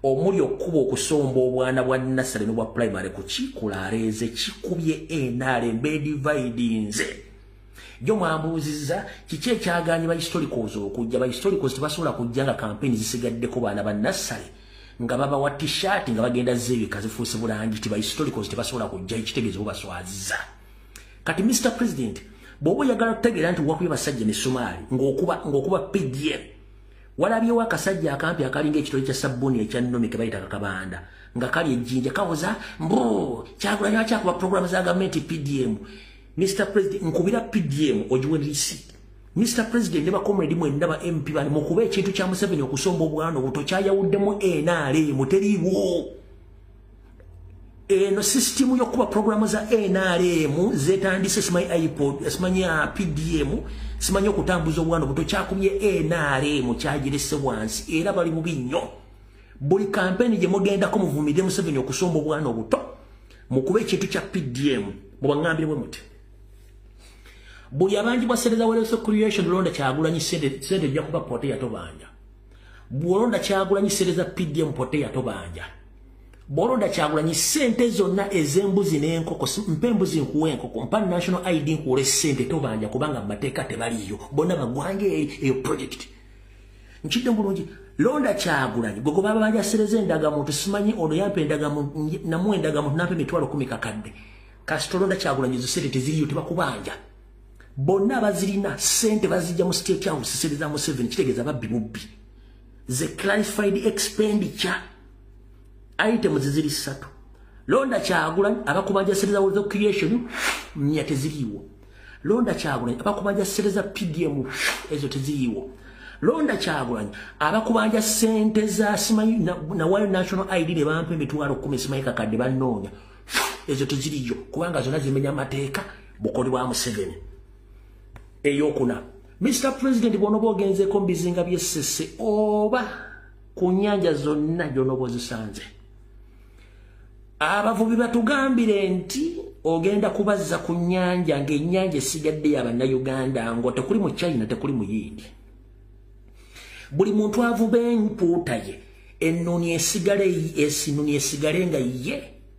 omuli okuba okusomba obwana bwa nasale n'obwa primary ku kikulaaleeze kikubye enale mbedividinze jo mwambuuziza kiki ekyaganye ba historicals okujja ba historicals tebasobola kujja nga campaign zisigaddeko baana ba nasale nga baba wa t-shirt nga bagenda zeewe kazifuuse bulangi ti ba historicals tebasobola kujja ekitegeezo baswaziza kati Mr. President bobo yagala kutegeera nti wakuye basajja ne Somali ng'okuba PDM walabyewo akasajja akampi akalinga ekitole kya sabuni ekya nnomi ke bayita kakabanda nga kali ejjinja kawoza mbo Kyagulanyi kyakuba programu za gavumenti PDM. Mr. President nkubira PDM ojiwe receipt. Mr. President ne bakomredi mwenna ba MP bali mukuba ekintu kya Museveni okusomba obwana obuto kyayawuddemu NRM teriiwo. No system yokuba programu za NRM zetandise simanyi iPod simanyi PDM simanyi okutambuza obwana obuto kyakubye NRM kyagirese wansi era bali mu binnyo buli campaign gye mugendako muvumidde Museveni okusomba obwana obuto mukube ekintu kya PDM mubangambire bwe muti buli abangi bwasereza weleso creation Londa Kyagulanyi sente jja kuba pote yatobanja Londa Kyagulanyi sereza PDM pote yatobanja Bolonda Kyagulanyi sente zonna ezembuzi n'enkoko mpembuzi nkuwe enkoko mpa national ID nkuwe sente tobanja kubanga mateeka tebaliyo bonna bagwange eyo project nkidde bulungi Londa Kyagulanyi gogo baba bajasereza endagamuntu simanyi ono yampa endagamuntu namuwa endagamuntu nampa emitwalo 10 kakadde kasito Londa Kyagulanyi zo sente teziriyo tebakubanja bonna bazirina sente bazijja mu state house sereza mu 7 kitegeeza babbi mubbi the clarified expenditure item ziziri 3 Londa Kyagulanyi abakubanja sereza wealth creation nyate ziriwo Londa Kyagulanyi abakubanja sereza PDM ezo teziriwo Londa Kyagulanyi abakubanja sente za simanyi na Wild National ID ne bampa emitwalo 10 simanyi kakadde bannoonya ezo teziriyo kubanga zonna zimenya amateeka bukolebwa Museveni eyokuna Mr. President bonobo ogenzeeko mbizinga by'essese oba ku nnyanja zonna gy'onoba ozisanze abavubi batugambire nti ogenda kubazza ku nnyanja ng'ennyanja esigadde y'Abannayuganda ngo tekuli mu China tekuli mu yindi buli muntu avuba empuuta ye ennoni esigale nga ye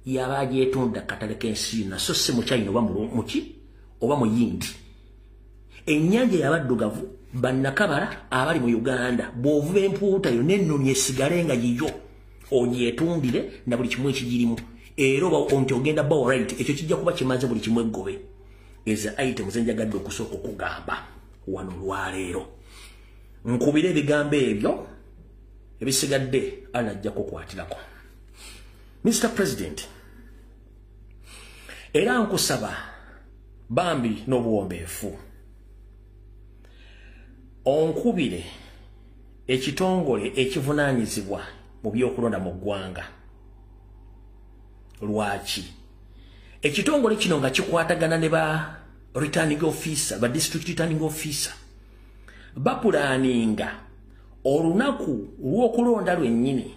yaba agyetunda katale k'ensi yonna so si mu China oba muki oba mu yindi ennyanja y'abaddugavu bannakabala abali mu Uganda bw'ovuba empuuta yo n'ennoni esigale nga yiyo ogyetundire na buli kimu ekigirimu era onti ogenda ba right ekyo kijja kuba kimaze buli kimwe gobe eza item zenjagadde okusooka okugamba wano lwaleero nkubira ebigambo ebyo ebisigadde anajja kukwatirako. Mr. President, era nkusaba bambi n'obuwombeefu onkubire ekitongole ekivunaanyizibwa mu byokulonda mu ggwanga. Lwaki ekitongole kino nga kikwatagana ne ba returning officer, ba district returning officer bapulaninga olunaku lw'okulonda lwennyini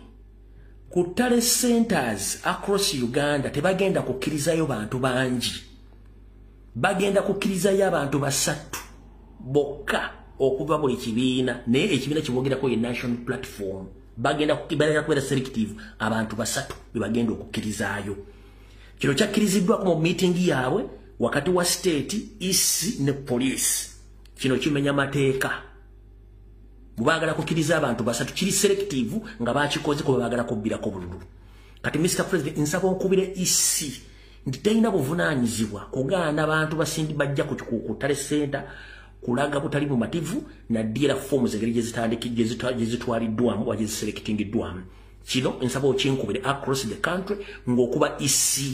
ku ttale centers across Uganda tebagenda kukkirizayo bantu bangi, bagenda kukkirizayo abantu 3 bokka okuva buli kibiina, naye ekibiina kibogerako ye National Platform bagenda kubeera selective abantu 3 bebagenda okukkirizaayo. Kino kyakkiriziddwako mu meeting yaabwe wakati wa state, EC ne police. Kino kimenya mateeka. Bwagala kukkiriza abantu 3 kiri selective nga bakikoze ko bagala kubbirako bululu. Kati Mr. President nsaba okubire EC nti teyina buvunaanyizibwa kugaana abantu basindi bajja ku ttale center kulaga butali bumativu na dira forms engeri gyezitwaliddwamu oba gyeziselectingiddwamu. Kino nsaba okinkubire across the country ng'okuba EC,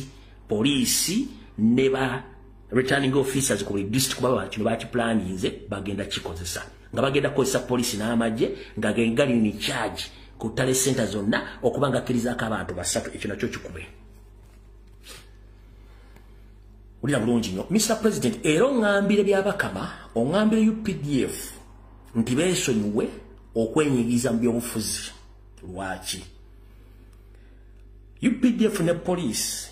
police ne ba returning officers ku district baba kino bakiplaninze bagenda kikozesa. Nga bagenda kukozesa police n'amagye nga gengali ni charge ku ttale center zonna okuba nga akkirizaako abantu 3 ekyo nakyo kikube. Ulira bulungi nnyo Mr. President, era oŋŋambire by'Abakama, oŋŋambire UPDF nti beesonyiwe okwenyigiza mu byobufuzi. Lwaki UPDF ne police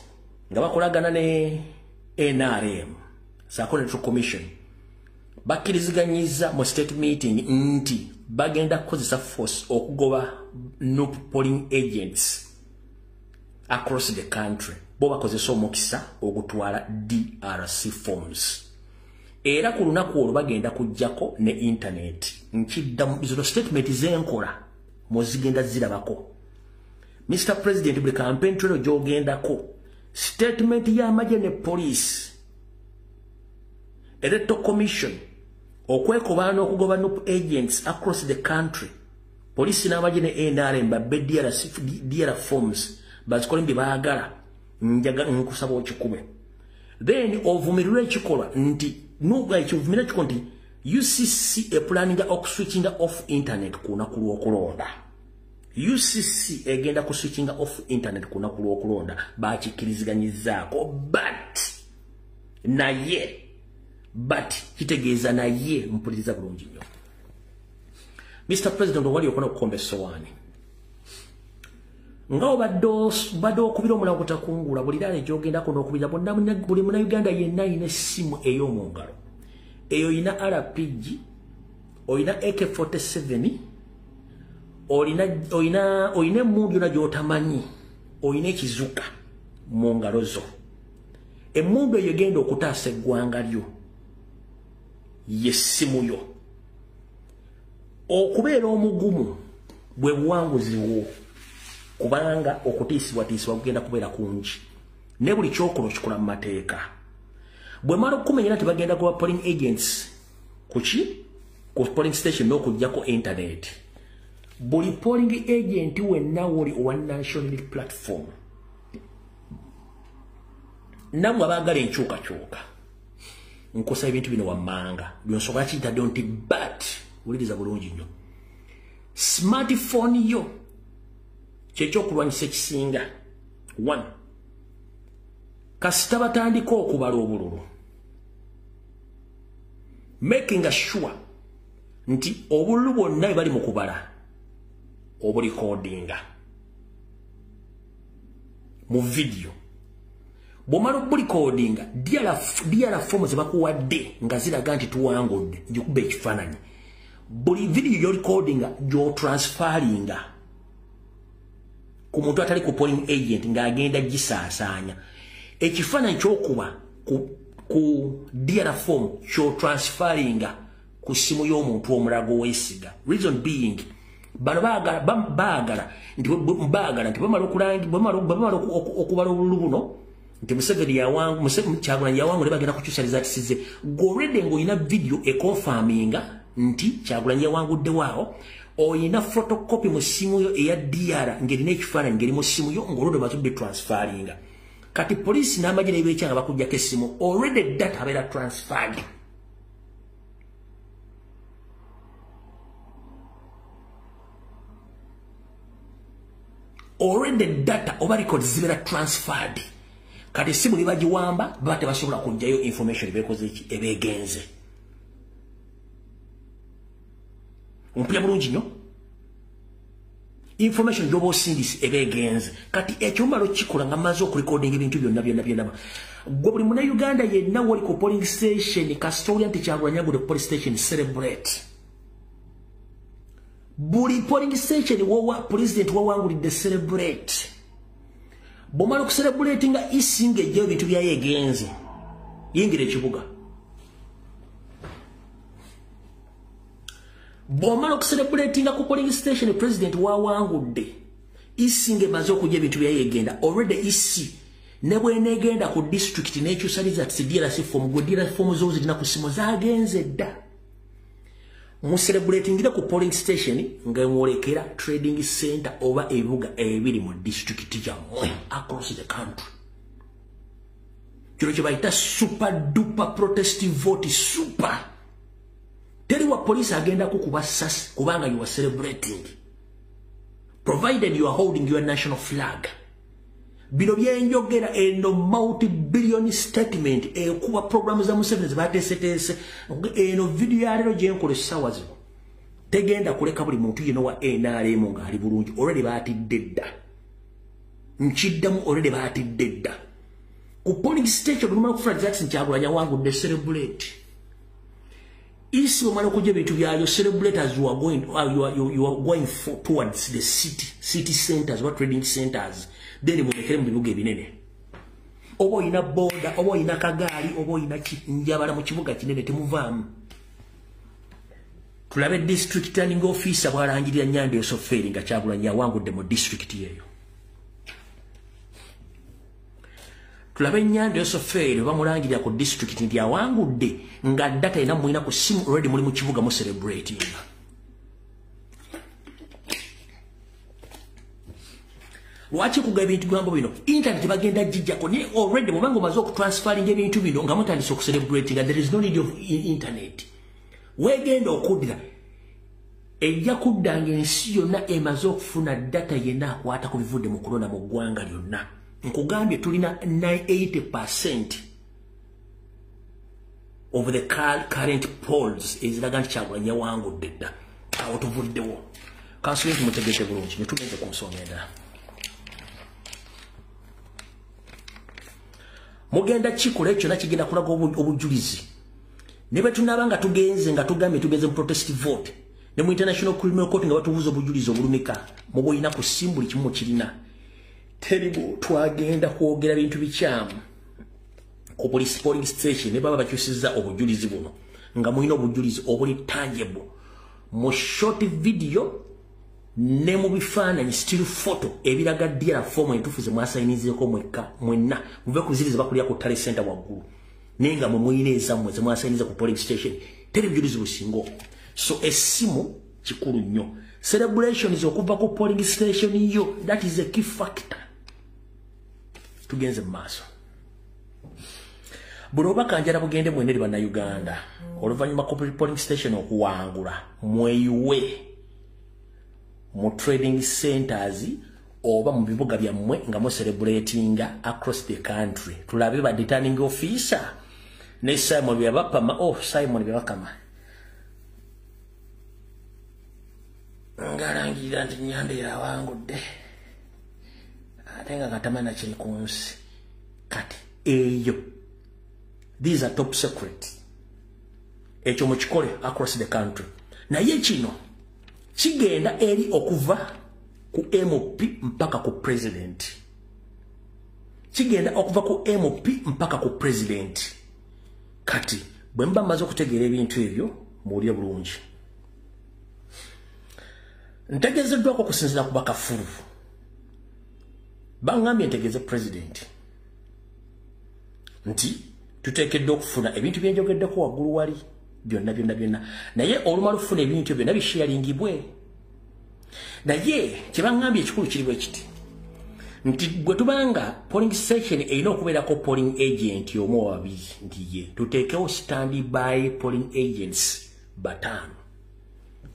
nga bakolagana ne NRM Psychological Commission bakkiriziganyiza mu state meeting nti bagenda kukozesa force okugoba NUP polling agents across the country. Bo bakozesa omukisa ogutwala DRC forms. Era ku lunaku olwo bagenda kujjako ne internet. Nkiddamu izo statement zenkola muzigenda zirabako. Mr. President, buli campaign trail gyogendako statement y'amagye ne police Electoral Commission okwekobaana okugoba NUP agents across the country. Police n'amagye ne NRM babbe DRC forms bazikola mbi baagala njaga nkusaba okikube. Then ovumirirwe ekikolwa nti nuga ekivumira ekiko nti UCC planning switching off internet ku lunaku lw'okulonda. UCC egenda ku switching off internet ku lunaku lw'okulonda bakikkiriziganyizzaako but kitegeeza naye mpuliriza bulungi nnyo. Mr. President, wali okona okukomba essowaani nga obadde okubira omulamu butakungula buli ddaala egyogendako n'okubira buli munnayuganda yenna ayina essimu ey'omu ngalo. Eyo oyina RPG, oyina AK-47, oyina emmundu yonna gy'otamanyi, oyina ekizuka mu ngalo zo. Emmundu eyo egenda okutaasa eggwanga lyo yessimu yo. Okubeera omugumu bwe buwanguzi bwo, kubanga okutiisibwatiisibwa kugenda kubeera kungi. Ne buli kyokola okikola mu mateeka. Bwe mala okumenyera nti bagenda kuba polling agents ku polling station n'okuggyako internet. Buli polling agent wenna woli owa national platform namwe abaagala enkyukakyuka nkosa ebintu bino wammanga byonsobola kiyitadde nti but wuliriza bulungi nnyo smartphone yo kyekyokulwanyisa ekisinga. 1 kasita batandika okubala obululu, making sure nti obululu bwonna bwe bali mu kubala obulikodinga mu video. Bw'omala obulikodinga DRF form ze bakuwadde nga ziraga nti tuwangudde ngikuba ekifaananyi. Buli video y'olikodinga gy'otransfaringa ku muntu atali ku polling agent ng'agenda gisaasaanya. Ekifaananyi ky'okuba ku DRF form ky'otransfaringa ku ssimu y'omuntu omulago weesiga. Reason being bano baagala nti bamala okulangi bamala okubala obululu buno nti Museveni yawangu Kyagulanyi yawangu ne bagenda kukyusaliza tisize gorede ng'olina video econfirminga nti Kyagulanyi yawangudde waawo oyina photocopy mu simu yo eya DR ng'erina ekifaananyi ng'eri mu simu yo ng'olwedde batudde transferringa kati poliisi n'amagye n'ebeekyanga bakuggyako essimu already data abeera transferred. Already data oba records zibeera transferred. Kati simu libagiwamba baba tebasobola kujjayo information ebeekoze eki ebeegenze. Ompulya bulungi nnyo? Information gyoba osindise ebeegenze. Kati ekyomala okikola nga mmaze okurecordinga ebintu byonna. Gwe buli Munnayuganda yenna wali ku polling station kasitolya nti Kyagulanyi agudde ku polling station celebrate. Buli polling station wowa president wawangulidde celebrate. Bomala ku celebrate nga isinga ejjayo bintu byayegenze. Yingira ekibuga. Bomala ku celebrate nga ku polling station president wawangudde isinga emaze okujja ebintu byayegenda already isi ne bwenegenda ku district n'ekyusaliza tsidira form godira form zo zirina ku simu zagenze dda. Mu celebrating ku polling station nga mwolekera trading center oba ebibuga ebiri mu district jammwe across the country. Kino kye bayita super duper protest vote super. Teri wa police agenda kukuba sasi kubanga you are celebrating. Provided you are holding your national flag. Bino byenjogera eno multi-billion statement kuba programu za Museveni zibateeseteese eno video ya lero gyenkola essaawa zino tegenda kuleka buli muntu yeno wa NRM nga ali bulungi already baatidde dda nkiddamu already baatidde dda ku polling station lumala kufuna Jackson Kyagulanyi awangudde celebrate isi omala okujja ebintu byayo celebrators you are going towards the city centers or trading centers. Then mwekere mu bibuga ebinene. Oba oyina boda, oba oyina kagaali, oba oyina njabala mu kibuga kinene temuvaamu. Tulabe district turning officer bwalangirira Nyando Yosoferi nga Kyagulanyi yawangudde mu district yeyo. Tulabe Nyando Yosoferi bamulangirira ku district nti yawangudde nga data ina mwina ku simu already muli mu kibuga mu celebrating. Lwaki kugaba ebintu bwambo bino internet bagenda jijjako ne already mubango mazo ku transferring ebintu bino nga mutandise ku celebrating and there is no need of internet. Wegenda okudira ejja kuddanga ensi yonna emaze okufuna data yenna akwata ku bivudde mu kulonda mu ggwanga lyonna. Nkugambye tulina 80% of the current polls eziraga nti Kyagulanyi yawangudde dda. Awo tuvuddewo. Kansulenti mutegeeze bulungi ne tugenze ku nsonga endala. Mugenda kikola ekyo nakigenda kulaga obujulizi. Ne bwe tunabanga tugenze nga tugambye tugeze mu protest vote. Ne mu International Criminal Court nga batubuza obujulizi obulumika. Mubo ina ku simbuli kimu kirina. Terrible twagenda kwogera bintu bikyamu. Ku police polling station ne baba bakyusiza obujulizi buno. Nga muina obujulizi obuli tangible. Mu short video ne mu bifaananyi still photo ebiraga ddira fomu entufuze mwasayinizeko mwekka mwenna muve kuziriza bakulya ku tale center waggulu nenga mu muyina ezammwe ze mwasayiniza ku polling station teri bujulizi busingo so esimu kikulu nnyo celebrations okuva ku polling station yo that is a key factor tugenze mu maaso buloba kanjala bugende mweneri bannayuganda oluvannyuma ku polling station okuwangula mweyuwe mu trading centers oba mu bibuga byammwe nga mu celebratinga across the country. Tulabe ba returning officer ne Simon byabapama Simon byabakama ngalangira nti Nyando yawangudde ate nga katamana kiri ku nsi kati eyo these are top secret ekyo mukikole across the country naye kino kigenda eri okuva ku MP mpaka ku president. Kigenda okuva ku MP mpaka ku president. Kati bwemba maze okutegeera ebintu ebyo muwulire bulungi. ntegezeddwako kusinzira ku bakafulu bangambye ntegeeze president nti tuteekeddwa okufuna ebintu byenjogeddeko waggulu wali byonna naye olumala okufuna ebintu byonna bisharingibwe naye kyebangambye ekikulu kiri bwe kiti nti bwe tubanga polling station erina okubeerako polling agent omu oba babiri nti ye tuteekewo standby polling agents bataano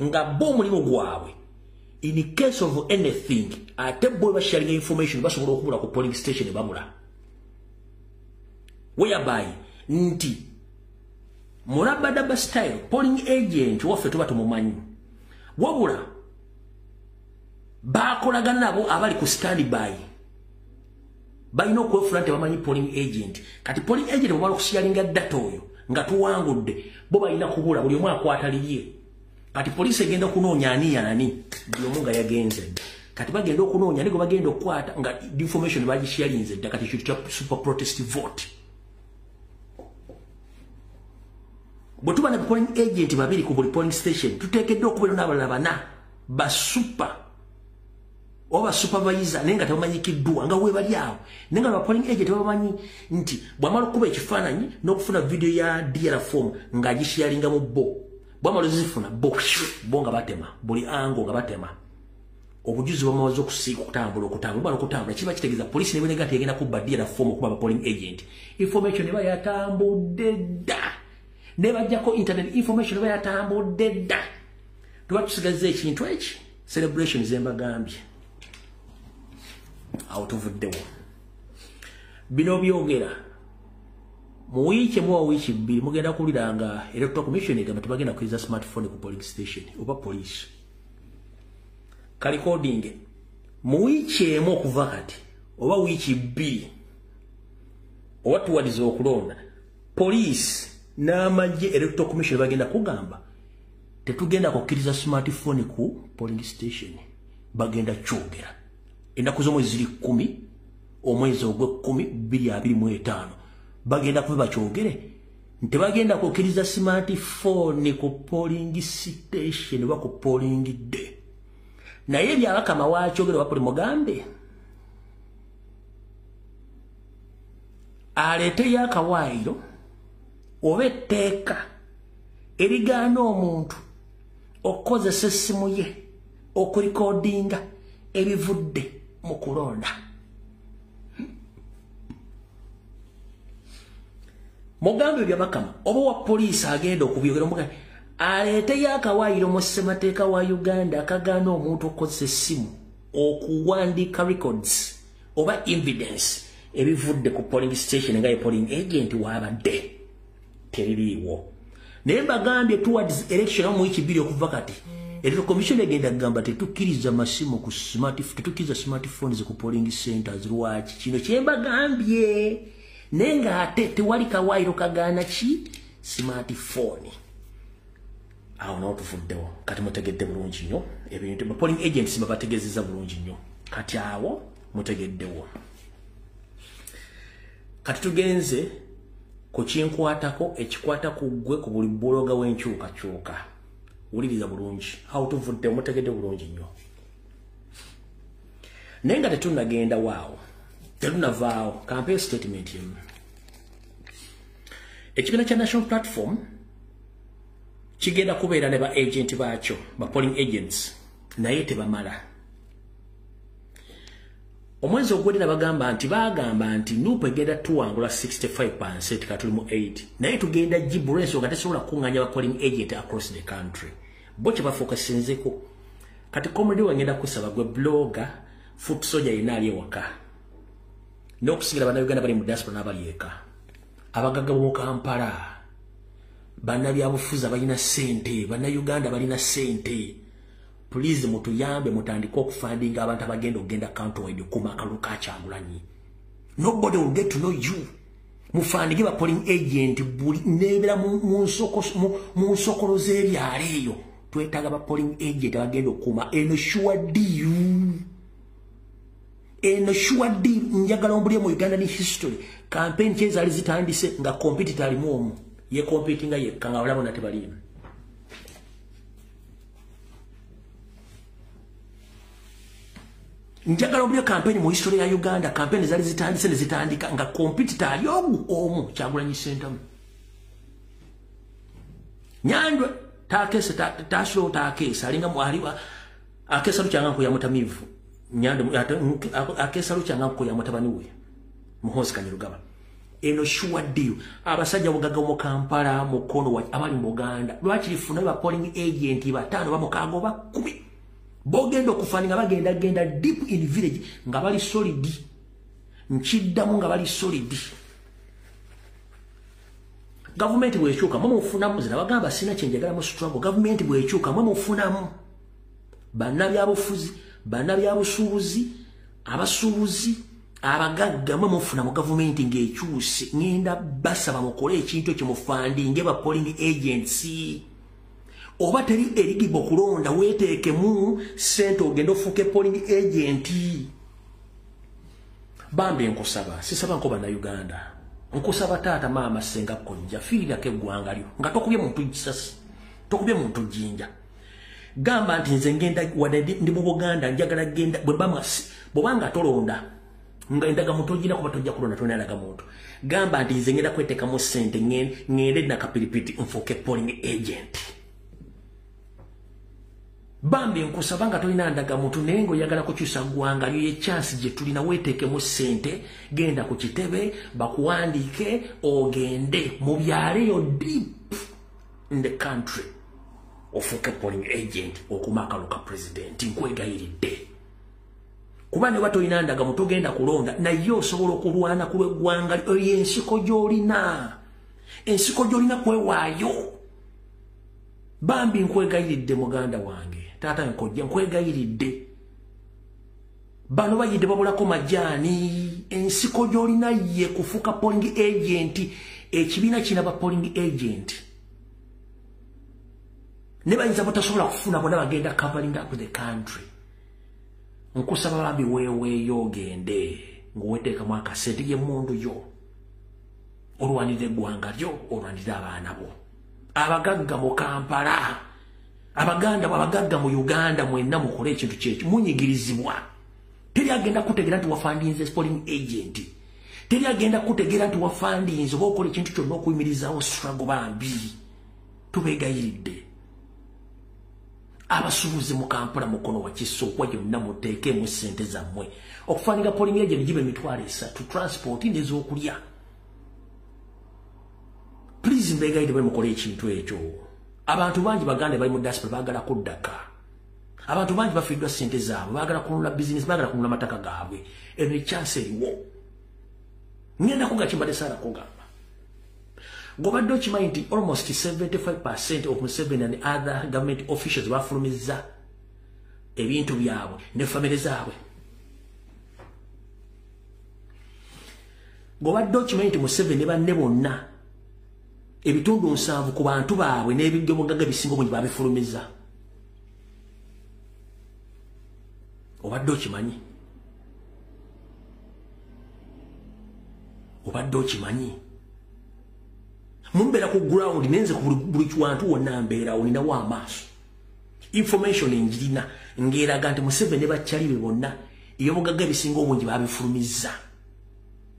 nga bo omulimu gwabwe in case of anything ate bo basharinga information basobola okubula ku polling station babula whereby nti mulabadaba style polling agent waffe tuba tumumanyi wabula bakolagana nabo abali ku standby balina okwefula nti bamanyi polling agent kati polling agent bwamala okusharinga data oyo nga tuwangudde bo balina kubula buli omu akwata liye kati polisi egenda okunoonya ani buli omu nga yagenze kati bagenda okunoonya nigo bagenda okukwata nga information bagisharinze dda kati ekyo super protest vote bwe tuba na polling agent babiri ku buli polling station tuteekeddwa okubeera n'abalala bana basuper oba supervisor nenga tebamanyikiddwa nga webali awo nenga ba polling agent bamanyi nti bwamala okuba ekifaananyi n'okufuna video ya DR form nga agisharinga mu bo bwamala zifuna bo nga batema buli ango nga batema obujuzi bwamaze okusiika okutambula kiba kitegeeza polisi nebwenega tegenda kubba DR form okuba ba polling agent information eba yatambudde dda nebajjako internet information eba yatambudde dda tuba tusigaze ekintu eki celebration zembagambye awo tuvuddewo bino byogera mu wiiki emu wa wiiki bbiri mugenda kuwulira nga electoral commission egamba tebagenda kuyinza smartphone ku polling station oba police kalicoding mu wiiki emu okuva kati oba wiiki bbiri oba tuwaliza okulonda police n'amagye electoral commission bagenda kugamba tetugenda kukkiriza smartphone ku polling station bagenda kyogera ennaku z'omwezi ziri 10 omwezi ogw'10/2025 bagenda kuba bakyogere nti bagenda kukkiriza smartphone ku polling station oba ku polling day naye byabakama wakyogere wapuli mugambe aleeteyo akawaayiro oba etteeka erigaana omuntu okukozesa essimu ye okurikodinga ebivudde mu kulonda mugambe byabakama oba wa poliisi agenda okubyogera omugambe aleeteyo akawaayiro mu ssemateeka wa Uganda akagaana omuntu okukozesa essimu okuwandiika records oba evidence ebivudde ku polling station nga ye polling agent wabadde teririiwo naye mbagambye towards election omu wiiki bbiri okuva kati electoral commission egenda kugamba tetukkiriza masimu ku tetukkiriza smartphones ku polling centers lwaki kino kyembagambye naye nga ate tewali kawaayiro kagaana ki smartphone awo nawo tuvuddewo kati mutegedde bulungi nnyo ebintu polling agents babategeezezza bulungi nnyo kati awo mutegeddewo kati tugenze ku kinkwatako ekikwata ku ggwe ku buli buloga w'enkyukakyuka wuliriza bulungi awo tuvudde mutegedde bulungi nnyo naye nga tetunagenda waawo tetunavaawo campaign statement emu ekibiina kya national platform kigenda kubeera ne ba agent baakyo ba polling agents naye tebamala omwezi ogwedde bagamba nti nuupu egenda tuwangula 65% katulimu 8 naye tugenda jibu lw'ensonga tesobola kukuŋŋaanya ba polling agent across the country bo kye bafokasinzeko kati komedi wangenda kusaba gwe blogger foot soldier yenna ali ewaka n'okusingira bannayuganda bali mu diaspora n'abali eka abagagga b'omu Kampala bannabyabufuzi balina ssente bannayuganda balina ssente please mutuyambe mutandika okufundinga abantu abagenda okugenda countrywide kuma akalu ka Kyagulanyi nobody will get to know you mufandinge ba polling agent buli nebera mu nsokolo z'ebyalo eyo twetaaga ba polling agent abagenda okuma eno sure deal njagala ombulye mu Uganda ni history campaign kyezali zitandise nga competitor alimu omu ye competinga yekka nga balabo nate balimu njagala obulyo campaign mu history ya Uganda campaign zali zitandise ne zitandika nga competitor ali omu Kyagulanyi Ssentamu Nyandwe tasho takesa alinga mwaliwa akesa lukyanga ko ya mutamivu Nyandwe akesa lukyanga ko ya mutabani we Muhoozi Kanyarugaba eno sure deal abasajja bugaga mu Kampala mu kono wa abali mu Uganda lwaki lifuna ba polling agent batano bamukago ba 10 bogenda okufaninga bagenda deep in village nga bali solid nchiddamu nga bali solid government bwechuka mwe mufunamu zina bagamba sina kyenjagala mu struggle government bwechuka mwe mufunamu bannabyabufuzi bannabyabusuubuzi abasuubuzi abagagga mwe mufuna mu government ng'ekyuse ngenda basaba mukole ekintu ekimufandinge ba polling agency oba teri eligible kulonda weteekemu sente ogenda ofuuke polling agent bambi nkusaba sisaba nko bana Uganda nkusaba taata maama senga kojja fiirako eggwanga lyo nga tokubye muntu kisasi tokubye muntu jinja gamba nti nze ngenda wadde ndi mu Buganda njagala genda bwe bamasi bwanga tolonda nga endaga muntu ojina kuba tojja kulonda tonalaga muntu gamba nti nze ngenda kweteka mu sente ngende na kapiripiti nfuuke polling agent bambi nkusaba nga tolina ndaga muntu naye ng'oyagala kukyusa ggwanga lyo chance gye tulina weeteekemu ssente genda ku kitebe bakuwandiike ogende mu byaleyo deep in the country ofuuke polling agent okumakaluka president nkwegayiridde kuba ne batolina ndaga muntu ogenda kulonda naye osobola okulwana ku lw'eggwanga lyo ensiko gy'olina kwewaayo bambi nkwegayiridde muganda wange taata nkojja nkwegayiridde bano bayidde babulako majaani ensiko gy'olina ye kufuuka polling agent ekibiina kina ba polling agent ne bayinza batasobola kufuna bonna bagenda covering up the country nkusaba bambi weeweeyo ogende ng'oweteekamu akasente y'emmundu yo olwanirira eggwanga lyo olwanirira abaana bo abagagga mu Kampala abaganda mu Uganda mwenna mukole ekintu kyekyo munyigirizibwa teri agenda kutegeera nti wafandinze polling agent teri agenda kutegeera nti wafandinze oba okola ekintu kyonna okuyimirizaawo struggle bambi tubeegayiridde abasuubuzi mu Kampala mukono wa Kiso okwa gyonna muteekemu ssente zammwe okufaninga polling agent gibe emitwalo 3 transport n'ez'okulya please mbegayide bwe mukole ekintu ekyo abantu bangi baganda bali mu diaspora baagala kuddaka abantu bangi bafiiddwa ssente zaabwe baagala kunula business baagala kunula mataka gaabwe eno chance eriwo ngenda kugakimbadde saala kugamba gobadde okimanyi nti almost 75% of Museveni and other government officials bafulumizza ebintu byabwe ne famire zaabwe gobadde okimanyi nti Museveni ne banne bonna ebitundu 7 ku bantu baabwe n'ebijjo bugagga bisinga obungi babifulumiza obadde okimanyi mumbeera ku ground nenze ku buli kiwantu wonna mbeerawo ninawo amaaso information enjirina ng'eraga nti Museveni ne bakyali be bonna ebyobugagga ebisinga obungi babifulumiza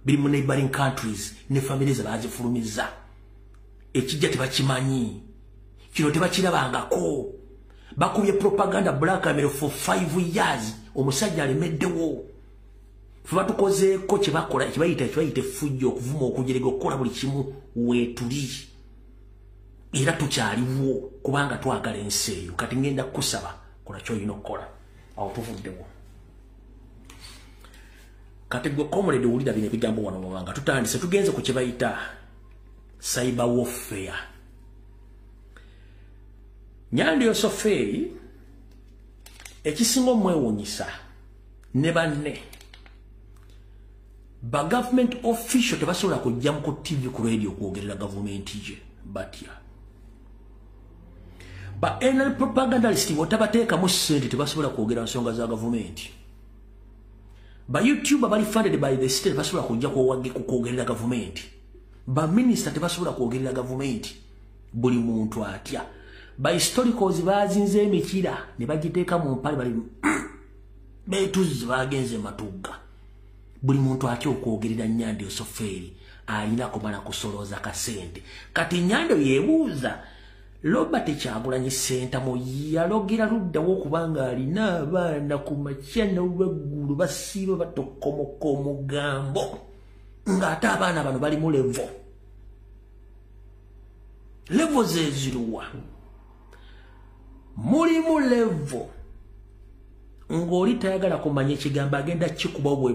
biri mu neighboring countries ne famire ze bazifulumiza ekijja tebakimanyi kino tebakirabangako bakubye propaganda blackmail for 5 years omusajja alemeddewo fe batukozeeko kyebakola kibayita effujjo okuvuma okujerega okukola buli kimu weetuli era tukyaliwo kubanga twagala ensi eyo kati ngenda kusaba kola kyolina okukola awo tuvuddewo kati gwe comrade owulira bino ebigambo wano mubanga tutandise tugenze ku kyebayita cyber warfare Nyandi Yosofei ekisinga omwewuunyisa ne banne ba government official tebasobola kujja mu TV ku radio kwogerera government ye batya ba NL propagandalist botabateeka mu ssente tebasobola kwogera nsonga za government ba YouTube bali funded by the state tebasobola kujja kwogerera government ba minister tebasobola kwogerera government buli muntu atya ba historicals bazinze emikira ne bagiteeka mu mpale bali betuzi bagenze matuga buli muntu atyo okwogerera Nyando Soferi alina kumala kusoloza kasente kati Nyando yebuuza Robert Kyagulanyi senta mo yalogera luddawo kubanga alina abaana ku makyana olweggulu basiiba batokomoka omugambo ng'ate abaana bano bali mu levo zeziruwa mulimu levo ng'oli tayagala kumanya ekigambo agenda kikuba bwe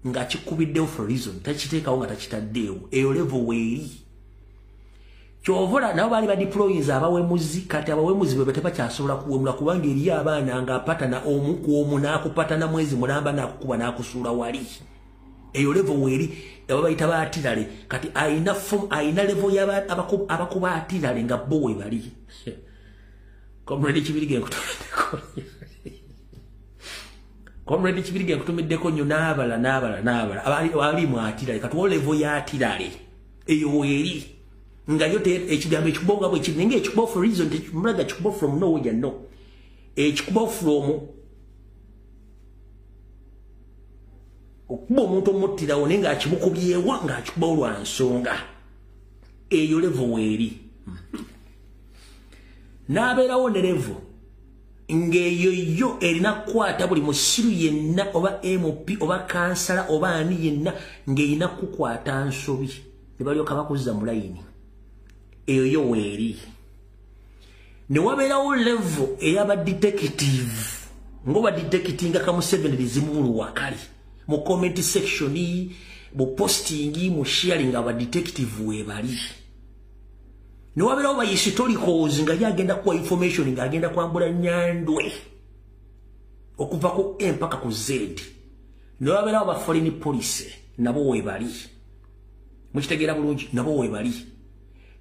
nga kikubiddewo for reason takiteekawo nga takitaddeewo eyo levo weeri kyovola nabo baali badeployinza abawemuzi kati abawemuzi bwe tebakyasobola kuwemula kubanga eriyo abaana ng'apatana omu ku omu n'akupatana mwezi mulamba n'akukuba n'akusuula wali eyo levo weeri aba bayita baatirale kati ayina levo y'abakuba atirale nga bo we bali Comrade Kibirige nkutumiddeko Comrade Kibirige nkutumiddeko nnyo n'abala abali mu atirale kati wo levo y'atirale eyo weeri nga yote ekigambo ekibonga bwe kiri nga ekikubo for reason mulaga ekikubo from nowhere no ekikubo from okuba omuntu omuttirawo naye nga akimukubyewa nga akikuba olwa nsonga eyo levo weeri n'abeerawo ne levo ng'eyo yo erina kukwata buli musiru yenna oba MP oba kansala oba ani yenna ng'erina kukwata nsobi ne balyoka bakuzza mu layini eyo yo weeri ne wabeerawo levo ey'abadetective ng'oba detectinga ka Museveni zimubulu wakali mu comment section mu posting mu sharing abadetective webali ne wabeerawo bahistoricals nga yagenda kuwa information nga agenda kwambula Nyandwe okuva ku M mpaka ku Z ne wabeerawo ba foreign police nabo webali mukitegeera bulungi nabo webali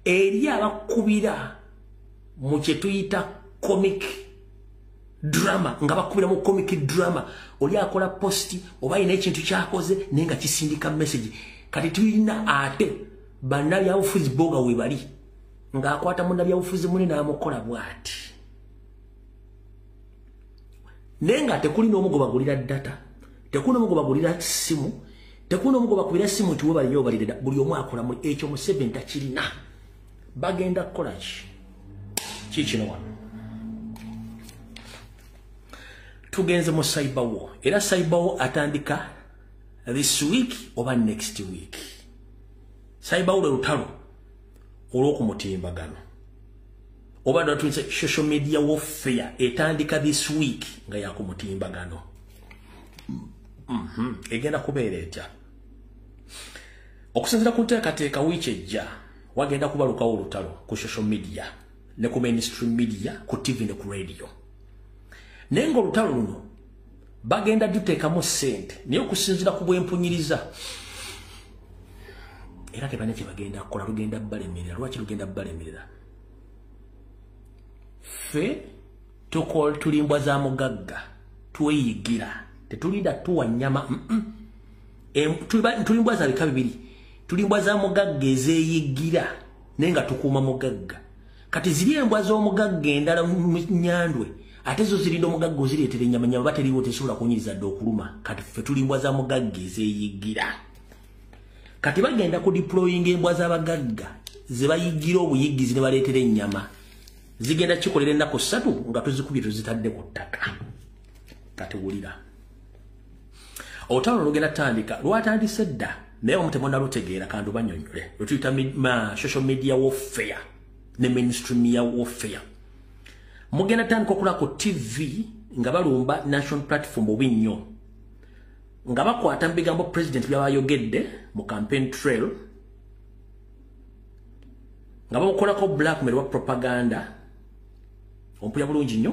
eri abakubira mu kye tuyita comic drama nga bakubira mu comic drama oli akola posti oba ina ekintu kyakoze naye nga kisindika message kati tuyina ate bannabyabufuzi boga webali ng'akwata munnabyabufuzi munene amukola bw'ati naye nga tekuli n'omu gwe bagulira data tekuli n'omu gwe bagulira simu tekuli n'omu gwe bakubira simu nti we balinyo balirira buli omu akola mu ekyo Museveni takirina bagenda kukola ki kino wano tugenze mu cyber war era cyber war atandika this week oba next week cyber war lutalo olw'okumutimbagano oba twinse social media warfare etandika this week nga yakumutimbagano egenda kubeera etya okusinzira ku nteekateeka wiiki ejja wagenda kubalukawo olutalo ku social media ne ku mainstream media ku TV ne ku radio naye ng'olutalo luno bagenda duteekamu ssente naye okusinzira ku bwempunyiriza era tebane kye bagenda kukola lugenda balemerera lwaki lugenda balemerera ffe tulimbwa za mugagga tweyigira tetulinda tuwa nnyama tulimbwa za bika bibiri tulimbwa za mugagga ezeeyigira naye nga tukuuma mugagga kati ziri embwa z'omugagga endala mu Nyandwe ate zo zirinda omugagga ozireetera ennyama nyama bateriwo tesobola kunyiriza dde okuluma kati ffe tulimbwa za mugagga ezeeyigira kati bagenda ku deploying embwa z'abagagga ze bayigira obuyigizi ne baleetera ennyama zigenda kikolera ennaku 3 nga tuzikubye tuzitadde ku ttaka kati wulira olutalo lugenda tandika lwatandise dda naye omutemona lutegeera kandi banyonyole lutuyita social media warfare ne mainstream media warfare mugenda tandika okola ku TV nga balumba national platform obi nnyo nga bakwata mu bigambo president byabayogedde mu campaign trail nga bamukolako blackmail wa propaganda ompulya bulungi nnyo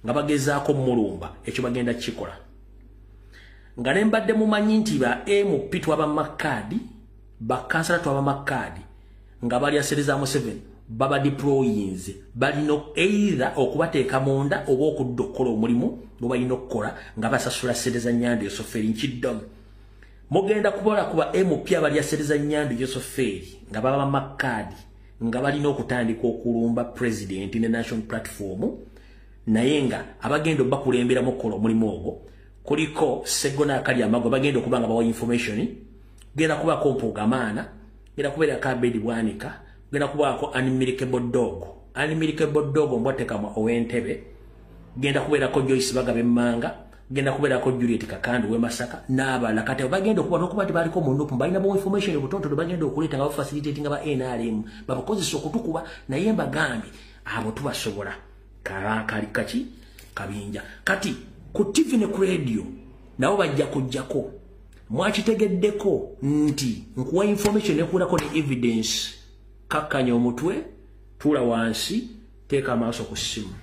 nga bagezaako mulumba ekyo bagenda kikola nga ne mbadde mumanyi nti ba MP twabamakaadi bakansala twabamakaadi nga bali aserezaamu 7 baba deployinze balina either okubateeka munda oba okuddokola omulimu gwe balina okukola nga basasula sereza Nyando Yosoferi nkiddamu mugenda kubola kuba MP abali asereza Nyando Yosoferi nga baba makaadi nga balina okutandika okulumba president ne national platform nayenga abagendo bakulembera mukolo mulimo ogwo kuliko segona kali amago bagendo kubanga bawa information genda kuba ko mpugamana genda kubera ka bedi bwanika genda kuba ko unmirikable dog mbwateka mu owentebe genda kubera ko Joyce Bagabe Manga genda kubera ko Juliet Kakandu we Masaka n'abala kati bagendo kuba nokubati bali ko mundu balina bo information butonto bagendo okuleta nga facilitating aba NRM babakozesa okutukuba naye mbagambi abo tubasobola kali kachi kabinja kati ku TV ne ku radio nabo bajja kujjako mwakitegeddeko nti nkuwa information nekulako ne evidence kakanya omutwe tula wansi teka maaso ku simu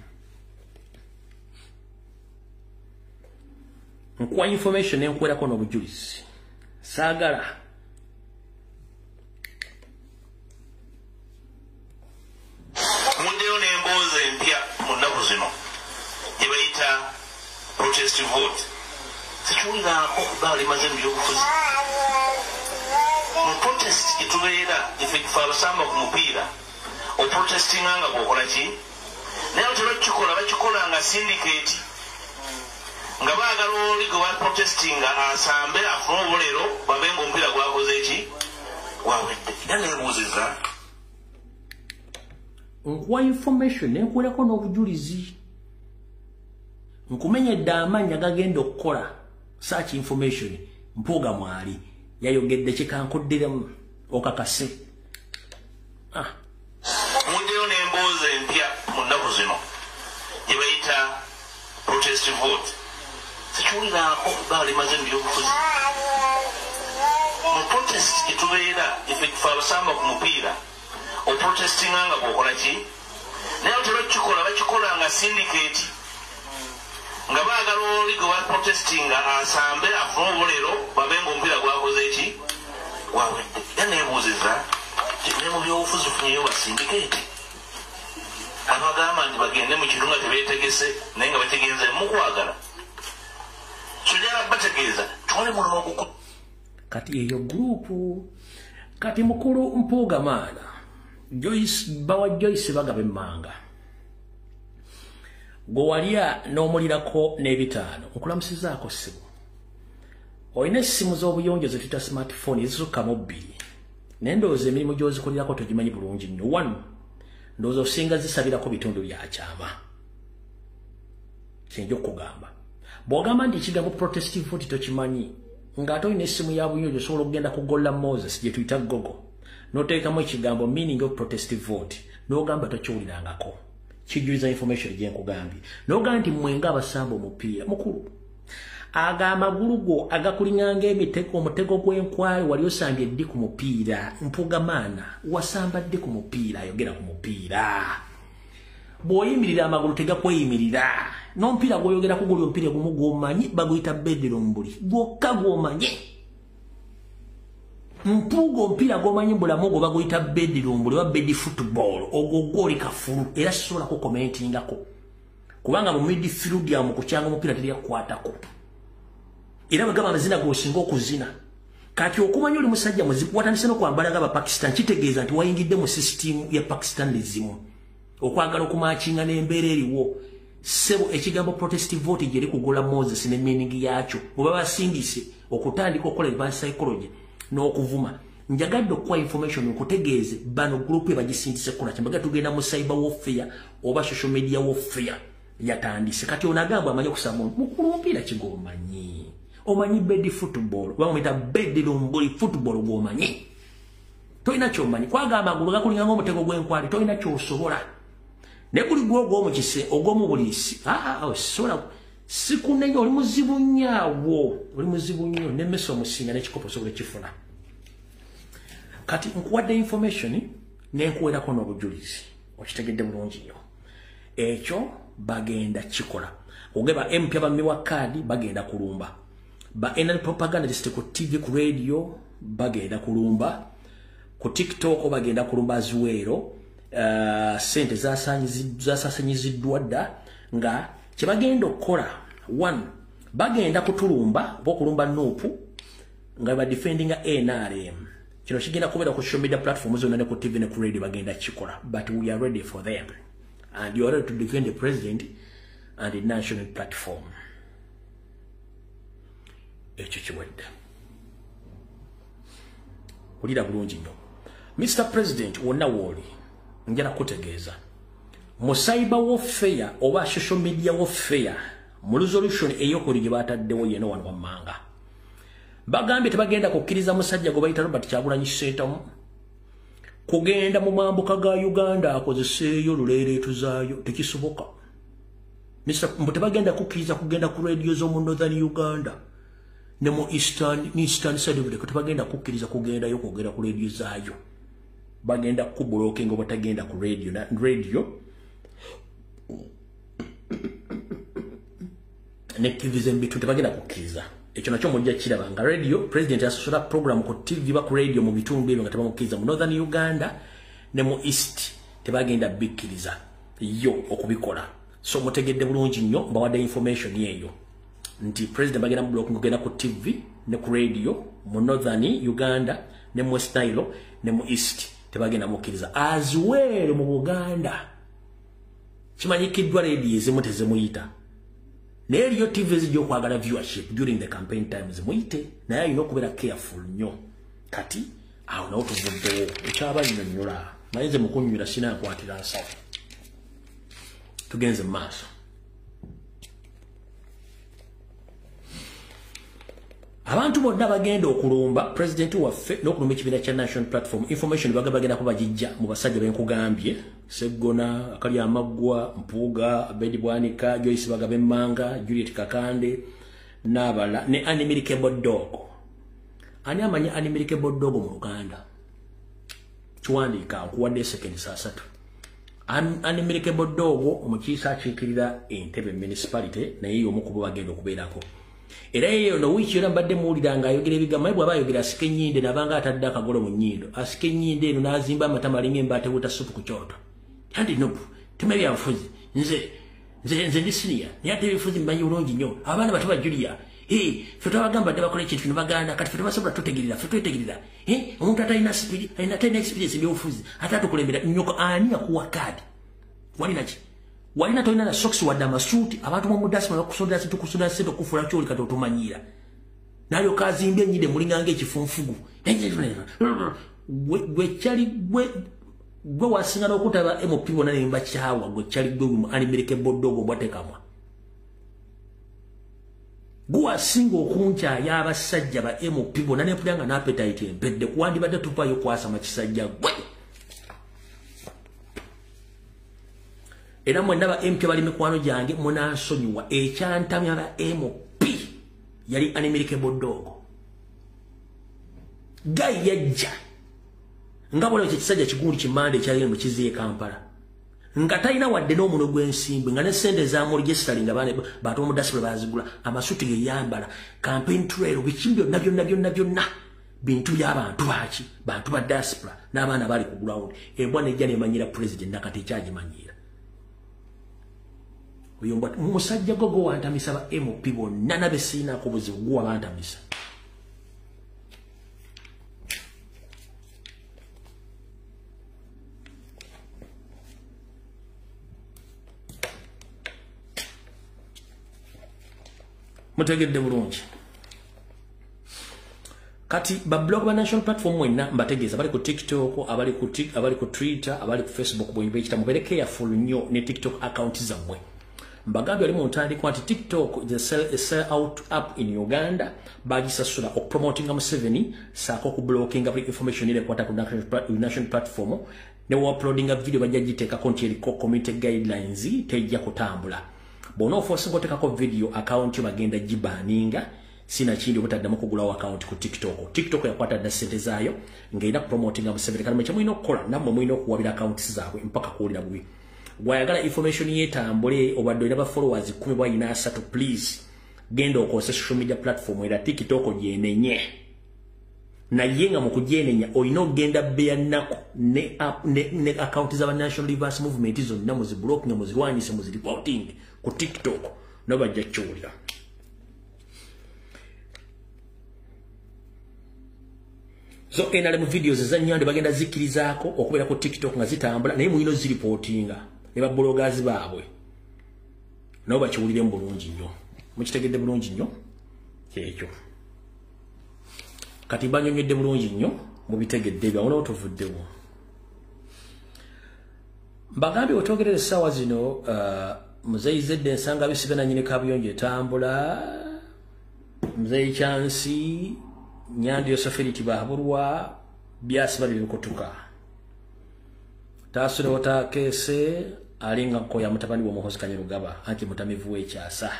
nkuwa information nekulako n'obujulizi saagala mundeyo n'emboozi empya mu nnaku zino ebayita protest vote sikiwuliraako okuba limaze mu byobufuzi mu protest gyetubeera ife kife abasamba ku mupiira oprotestinga nga bwokola ki naye tebakikola bakikola nga syndicate nga baagala oli gwe baprotestinga asambe afune obulero babe nga omupiira gwakoze eki gwawedde era neebuuziza nkuwa information nenkuwerako n'obujulizi nkumenyedde amanya gagenda okukola search information mpuuga mwali yayogedde kikankuddiramu okakase mundeyo n'emboozi empya mu nnaku zino gyebayita protest vote sikiwuliraako okuba limaze mu byobufuzi mu protest gyetubeera ife kife abasamba ku mupiira oprotestinga nga bwokola ki naye tebakikola bakikola nga syndicate nga baagala oli gwe baprotestinga asambe afune obulero babe nga omupiira gwakoze eki gwawedde era neebuuziza ne mu byobufuzi funyeyo ba syndicate abagamba nti bagende mu kintu nga tebeetegese naye nga bategeeza mukwagala sojala bategeeza tuwale mulimu okuku kati eyo gurupu kati mukulu mpuuga maana bawa Joyce Bagabe Manga gwewalya n'omulirako n'ebitaano nkulamusizaako ssimu olina essimu z'obuyonjo ze tuta smartphone ezisukkamu 2 naye ndowooza emirimu gy'ozikolerako togimanyi bulungi nnyo 1 ndowooza osinga zisabirako bitundu byakyama kyenja okugamba bw'ogamba nti ekigambo protestive vote tokimanyi ng'ate olina essimu ya buyonjo osobola okugenda kugolla Moses gye tuyita Google n'oteekamu ekigambo meaning of protestive vote n'ogamba tokiwulirangako kijuliza information gyenkugambye n'ogamba nti mwenga abasamba omupiira mukulu aga amagulu go agakulinganga emitego omutego gw'enkwale wali osambye ddi ku mupiira mpuuga maana wasamba ddi ku mupiira ayogera ku mupiira bw'oyimirira amagulu tegakweyimirira n'omupiira gw'oyogera kuguli omupiira gumu gw'omanyi baguyita bedrombuli gwokka gw'omanyi mpuuga omupiira gw'omanyi bulamu ogwo baguyita bedrombuli oba bedi football ogwo gw'oli kafulu era sisobola kukomentingako kubanga mu midfield yamu kukyanga omupiira teryakukwatako era bagamba amazina g'osinga okuzina kati okumanya oli musajja muzibu watandise n'okwambala ng'Abapakistan kitegeeza nti wayingidde mu sisitimu ya Pakistanism okwagala okumakinga n'embeera eriwo sebo ekigambo protestive vote gyeri kugola Moses ne meaning yakyo bwe basindise okutandika okukola advanced psychology n'okuvuma njagadde okuwa information okutegeeze bano group ebagisindise kola kyambaga tugenda mu cyber warfare oba social media warfare yatandise kati onagamba amanye okusaba mukulu omupiira kigomanyi omanyi bedi football bamwita bedi lomboli football gwomanyi toina kyomanyi kwaga amagulu gakulinganga omutego gw'enkwali toina kyosobola ne kuli gw'omukise ogw'omubulisi osobola sikunenya oli muzibu nnyo n'emmese omusinga n'ekikopo osobola ekifuna kati nkuwadde information n'enkuwerako n'obujulizi okitegedde bulungi nnyo ekyo bagenda kikola ogeba empya bamiwa kaadi bagenda kulumba ba NRM propagandist ku TV ku radio bagenda kulumba ku TikTok bagenda kulumba azuwero sente zasasanyiziddwa dda nga kyebagenda okukola 1 bagenda kutulumba okulumba Nuupu nga badefendinga NRM kino kigenda kubeera ku social media platforms zonna ne ku TV ne ku radio bagenda kikola but we are ready for them and you are ready to defend the president and the national platform. Mr. President, wonna woli njala kutegeeza mu cyber warfare oba social media warfare mu resolution eyokuli gye bataddewo yeno wano wammanga bagambye tebagenda kukkiriza musajja gwe bayita Robert Kyagulanyi Ssentamu kugenda mu mambuka ga Uganda akozeseeyo luleereetu zaayo tekisoboka. Mr. tebagenda kukkiriza kugenda ku radio z'omu Northern Uganda ne mu eastern side of the tebagenda kukkiriza kugendayo kwogera ku radio zaayo. Bagenda kubulookinga oba tagenda ku radio na radio ne TV zembitu tebagenda kukkiriza. Ekyo nakyo mujja kiraba nga radio president asosola program ku TV ba ku radio mu bitundu ebyo nga tebamukkiriza mu Northern Uganda ne mu East tebagenda bikkiriza yo okubikola. So mutegedde bulungi nnyo mbawadde information yeeyo nti president bagenda mu blocking kugenda ku TV ne ku radio mu Northern Uganda ne mu West Nile ne mu East tebagenda mukkiriza as well mu Buganda kimanyikiddwa radio ezimu tezimuyita naye eriyo TV zijja okwagala viewership during the campaign times muyite naye alina okubeera careful nnyo kati awo nawo tuvuddewo ekyaba nnyonnyola naye nze mukunnyula sina nkwatira nsawo tugenze mu maaso. Abantu bonna bagenda okulumba president waffe n'okulumba ekibiina kya national platform information bagenda kubagijja mu basajja benkugambye Seggona akali amaggwa Mpuuga Abedi Bwanika Joyce Bagabemmanga Juliet Kakande n'abala ne Unmilikable Dog. Ani amanyi Unmilikable Dog mu Uganda? Kiwandiika nkuwadde second saa 3. Unmilikable Dog omukiisa akiikirira Entebbe municipality naye omu ku bo bagenda okubeerako. Era yeyo no wiki yona mbadde muwulira ayogera ebigambo bw'aba ayogera asike nnyinde nabanga atadde akagolo mu nnyindo asike nnyinde eno n'azimba amatama alinga embaata ewuta supu ku kyoto kandi nobu tema byabufuzi nze ndi siniya naye ate ebifuzi mmanyi bulungi nnyo abaana bato ba Julia ffe twabagamba dde bakola ekintu kino baganda kati ffe tebasobola tutegerera ffe twetegerera omuntu atalina experience ebyobufuzi ate atukulembera nnyoko ani yakuwa kaadi walinaki walina tolina na socks wadde amasuuti abantu mu mudasima bakusondera sintu kusondera sente okufula kyoli kati otumanyira nayo kazimbye ennyide mulinganga ekifunfugu gwe wasinga n'okutaba MOP bonna ne mbakyawa gwe kyali gwe Unmilikable Dog obwatekamwa gwe wasinga okunkyaya abasajja ba MOP bonna ne mpulira nga n'appetite empedde kuwandibadde tupaayo kwasama kisajja gwe. Era mwenna ba MP bali mikwano gyange munansonyiwa ekyantamya ba MOP yali Unmilikable Dog. Gayi yajja nga bwolwo ekisajja kigundi kimande ekyali mu kiziye Kampala nga talina wadde n'omuno gw'ensimbi nga ne ssente zaamu registering nga bantu mu diaspora bazigula amasuti ge yambala campaign trail biki byonna bintu by'abantu baki bantu ba diaspora n'abaana bali ku ground ebwa nejja nemanyira president nakati ekyagimanyira oyo musajja gogo wantamisa ba MOP bonna nabe siinaako buzibu guwa bantamisa. Mutegedde bulungi kati ba blog ba national platform mwenna mbategeeza bali ku TikTok abali ku Twitter abali ku Facebook bwe kita mubereke ya full nnyo ne TikTok account zammwe mbagambye ali mu ntandikwa nti TikTok the sell out app in Uganda bagisasula okupromotinga Museveni saako ku blocking every information ile kwata ku national platform ne uploading a video bajagiteeka konti eliko community guidelines tejja kutambula. Bono force ngotekako video account bagenda jibaninga sina kindi obutaddamu kugulawo account ku TikTok. TikTok yakwata da sente zaayo ngaina promoting Museveni kana mecha mwino kola namwe mwino okuwabira accounts zaabwe mpaka kuwulira bubi. Gwayagala information yetambule obadde ina ba followers 10 bwayina 3 please genda okozesa social media platform era TikTok gyenenye na yenga mu kujenenya oyina ogenda beya nako ne account za national reverse movement izo namo zi block namo zirwanyise mu reporting ku TikTok no bajja kyolya. So enale mu videos za nyande bagenda zikirizaako okubera ku TikTok nga zitambula naye muyino zi reportinga ne ba bloggers baabwe nabo bakiwulire mu bulungi nnyo mukitegedde bulungi nnyo kyekyo kati banyonyedde bulungi nnyo mubitegedde byawulawo tuvuddewo mbagambye wetwogerera essaawa zino muzeyi zedde ensanga bisibe nanyini kabuyonjo etambula muzeyi kyansi nyandi yosafiriti bahabulwa byasiba bibikutuka tasulewo takese alinga nkoya mutabani w'omuhozi Kanyarugaba anti mutamivu w'ekyasa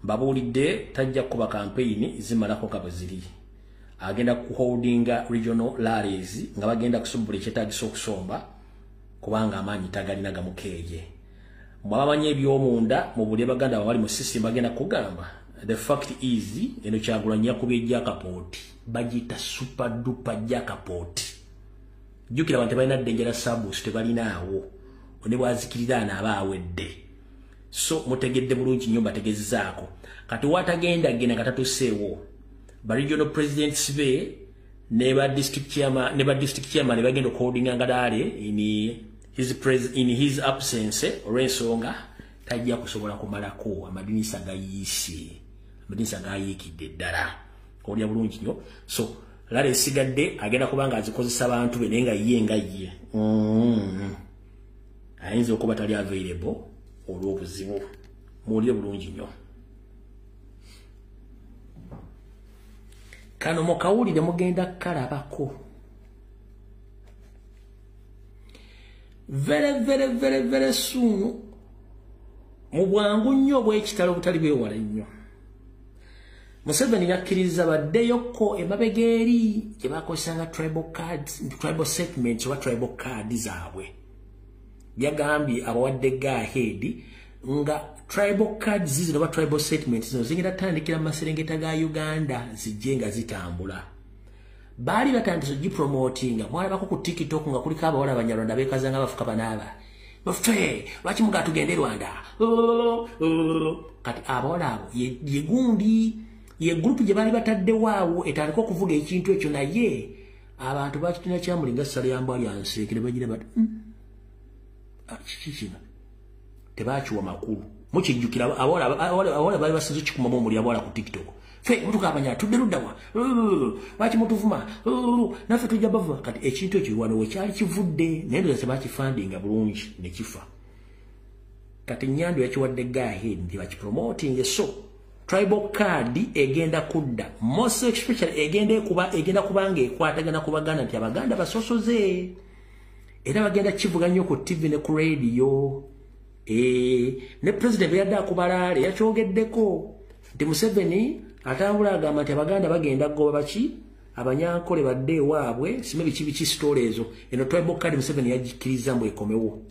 mbabuulidde tajja kuba kampeyini zimalako nga bwe ziri agenda kuholdinga regional rallies nga bagenda kusumbula ekyetaagisa okusomba kubanga amaanyi tagalina gamukeeye mwabamanyi ebyomunda mu buli baganda bawali mu system bagenda kugamba the fact is eno Kyagulanyi yakubye Jakapooti bagita super duper Jakapooti jukira abantu balina dangerous sabus tebalinaawo ne bwazikirira n'abaawedde so mutegedde bulungi nnyo bategezezaako kati watagenda gena katatuseewo ba regional presidents be ne ba district chairman ne bagenda holdinga ngadale in his absence olw'ensonga tajja kusobola kumalako amadinisa gayikidde ddala olya bulungi nnyo so lale esigadde agenda kubanga azikozesa abantu be naye nga ye ayinza okuba tali available olw'obuzibu muwulire bulungi nnyo kano mukawulire mugenda kalabako very soon mu bwangu nnyo bw'ekitalo obutali bwewala nnyo Museveni yakkiriza baddeyoko emabega eri gye bakozesanga tribal settlements oba tribal card zaabwe byagambye abawadde go-ahead nga tribal cards zino oba tribal settlements zino zingenda tandikira mu maserengeta ga Uganda zijje nga zitambula baali batandise ogipromotinga mwalabako ku TikTok nga kuliko abawala abanyarwanda beekazanga bafuka banaaba baffe lwaki muga tugende Rwanda kati abawala abo ye gundi ye group gye baali bataddewo etandika okuvuga ekintu ekyo naye abantu bakitina kyamulinga ssala yambwa lyanseekere bagira bati kikino tebakiwa makulu mukijjukira abawala baali basinze kikumamu omuli abawala ku TikTok fe mutukabanya tudde luddawa lwaki mutuvuma naffe tujja bava kati ekintu ekyo wano wekyali kivudde naye ndoza tebakifandinga bulungi ne kifa kati Nyando yakiwadde go-ahead nti bakipromoting so tribal card egenda kudda most especially egenda kubanga ekwatagana ku Baganda nti Abaganda basosoze era bagenda kivuga nnyo ku TV ne ku radio ne president yadda akubalaale yakyogeddeko nti Museveni atambula agamba nti Abaganda bagenda goba baki abanyankole badde waabwe sime biki story ezo eno tribal card Museveni yagikkiriza mbu ekomewo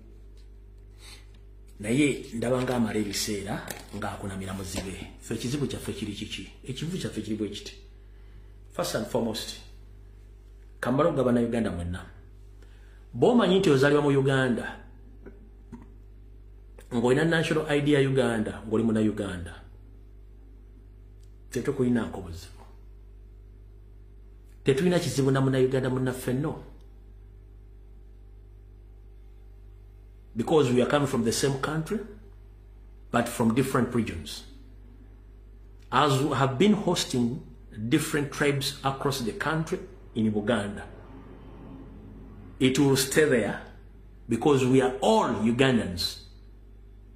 naye ndabanga amala ebiseera ng'akunamira muzibe ffe ekizibu kyaffe kiri kiki ekivu kyaffe kiri bwe kiti first and foremost kambala okugaba na Uganda mwenna bw'omanyi nti ozaalibwa mu Uganda ng'olina national ID ya Uganda ng'oli muna Uganda tetukulinako buzibu tetulina kizibu na muna Uganda munnaffe no because we are coming from the same country but from different regions as we have been hosting different tribes across the country in Uganda. It will stay there because we are all Ugandans.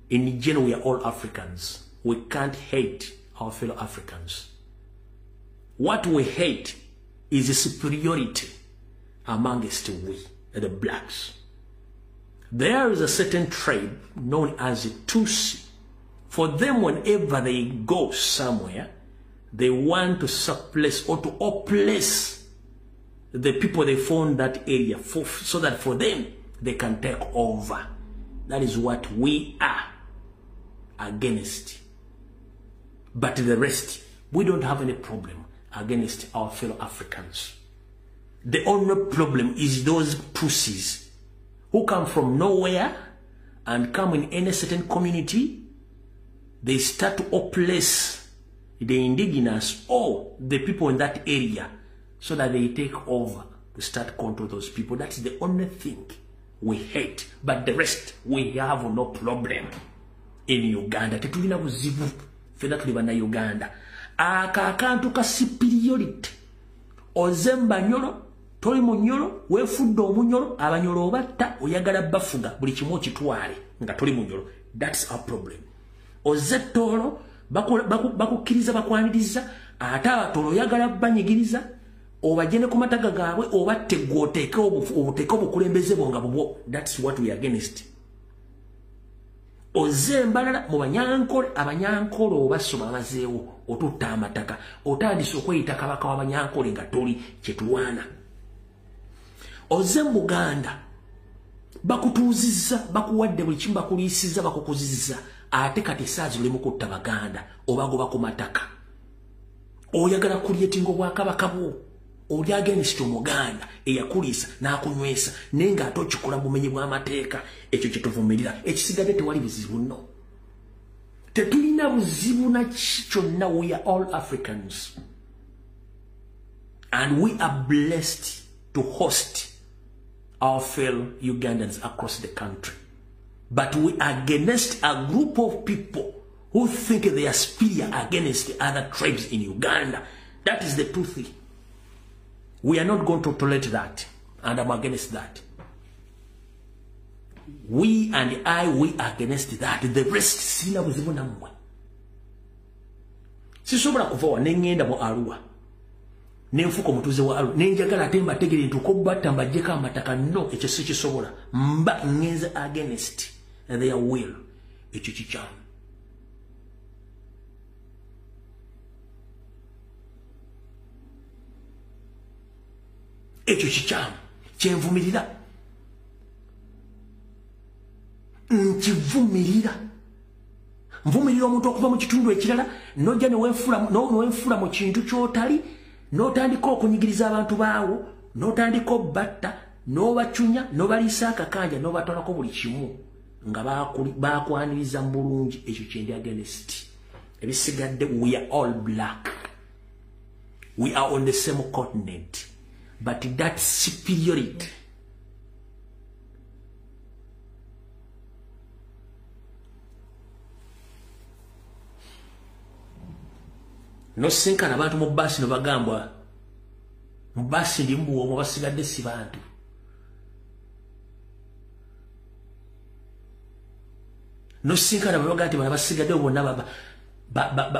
In general, we are all Africans. We can't hate our fellow Africans. What we hate is the superiority amongst we, the blacks. There is a certain tribe known as the Tutsi. For them, whenever they go somewhere, they want to suppress or to oppress the people they found that area so that for them, they can take over. That is what we are against. But the rest, we don't have any problem against our fellow Africans. The only problem is those pussies who come from nowhere and come in any certain community. They start to oppress the indigenous or the people in that area so that they take over to start control those people. That's the only thing we hate. But the rest, we have no problem. in Uganda. Tetulina buzibu fena tuli bana Uganda. Akantu ka superiority. Ozemba nyolo, toli mu nyolo, wefudde omunyolo, abanyolo obatta, oyagala bafuga buli kimu kitwale nga toli mu nyolo. That's our problem. Ozettolo bakukkiriza bakwaniriza ate abatolo oyagala banyigiriza obajene ku mataga gaabwe obatte gwoteeke obukulembeze bwonga bubwo. That's what we are against. Ozembalala mu banyankole abanyankole obasoma bazeewo otutta amataka otandise okweyita kabaka w'abanyankole nga toli kyetulwana. Oze mu Buganda bakutuuzizza bakuwadde buli kimu bakuliisizza bakukuzizza ate kati saazi oli mu kutta Baganda obagoba ku mataka. Oyagala kulyetinga obwakabaka bwo oli against Omuganda eyakuliisa n'akunywesa naye ng'ate okikola bumenyi bw'amateeka. Ekyo kyetuvumirira ekisigadde tewali buzibu nno. Tetulina buzibu na kyonna. We are all Africans and we are blessed to host our fellow Ugandans across the country. But we are against a group of people who think they are superior against the other tribes in Uganda. That is the truth. We are not going to tolerate that, and I'm against that. We and we are against that. The rest, sina buzibu namwe. Sisobola kuva nengenda mu Arua. Nenfuko mutuze wa Arua. Nenjagala atemba tegere ntuko batta mbajjeko amataka no ekyo si kisobola. Mba ngenze against their will. Ekyo kikyamu. Ekyo kikyamu. Kyenvumirira. Nkivumirira. Nvumirira omuntu okuva mu kitundu ekirala nojja newenfula mu kintu kyotali n'otandika okunyigiriza abantu baawo n'otandika obbatta n'obacunya n'obaliisa akakanja n'obatwalako buli kimu nga baakwaniriza mu bulungi. Ekyo kyendi against. Ebisigadde we are all black. We are on the same continent. But that superiority no sinkana abantu mu basi no bagambwa mu basi ndi mbuwo mu basigadde si bantu. No sinkana bagati bana basigadde bonna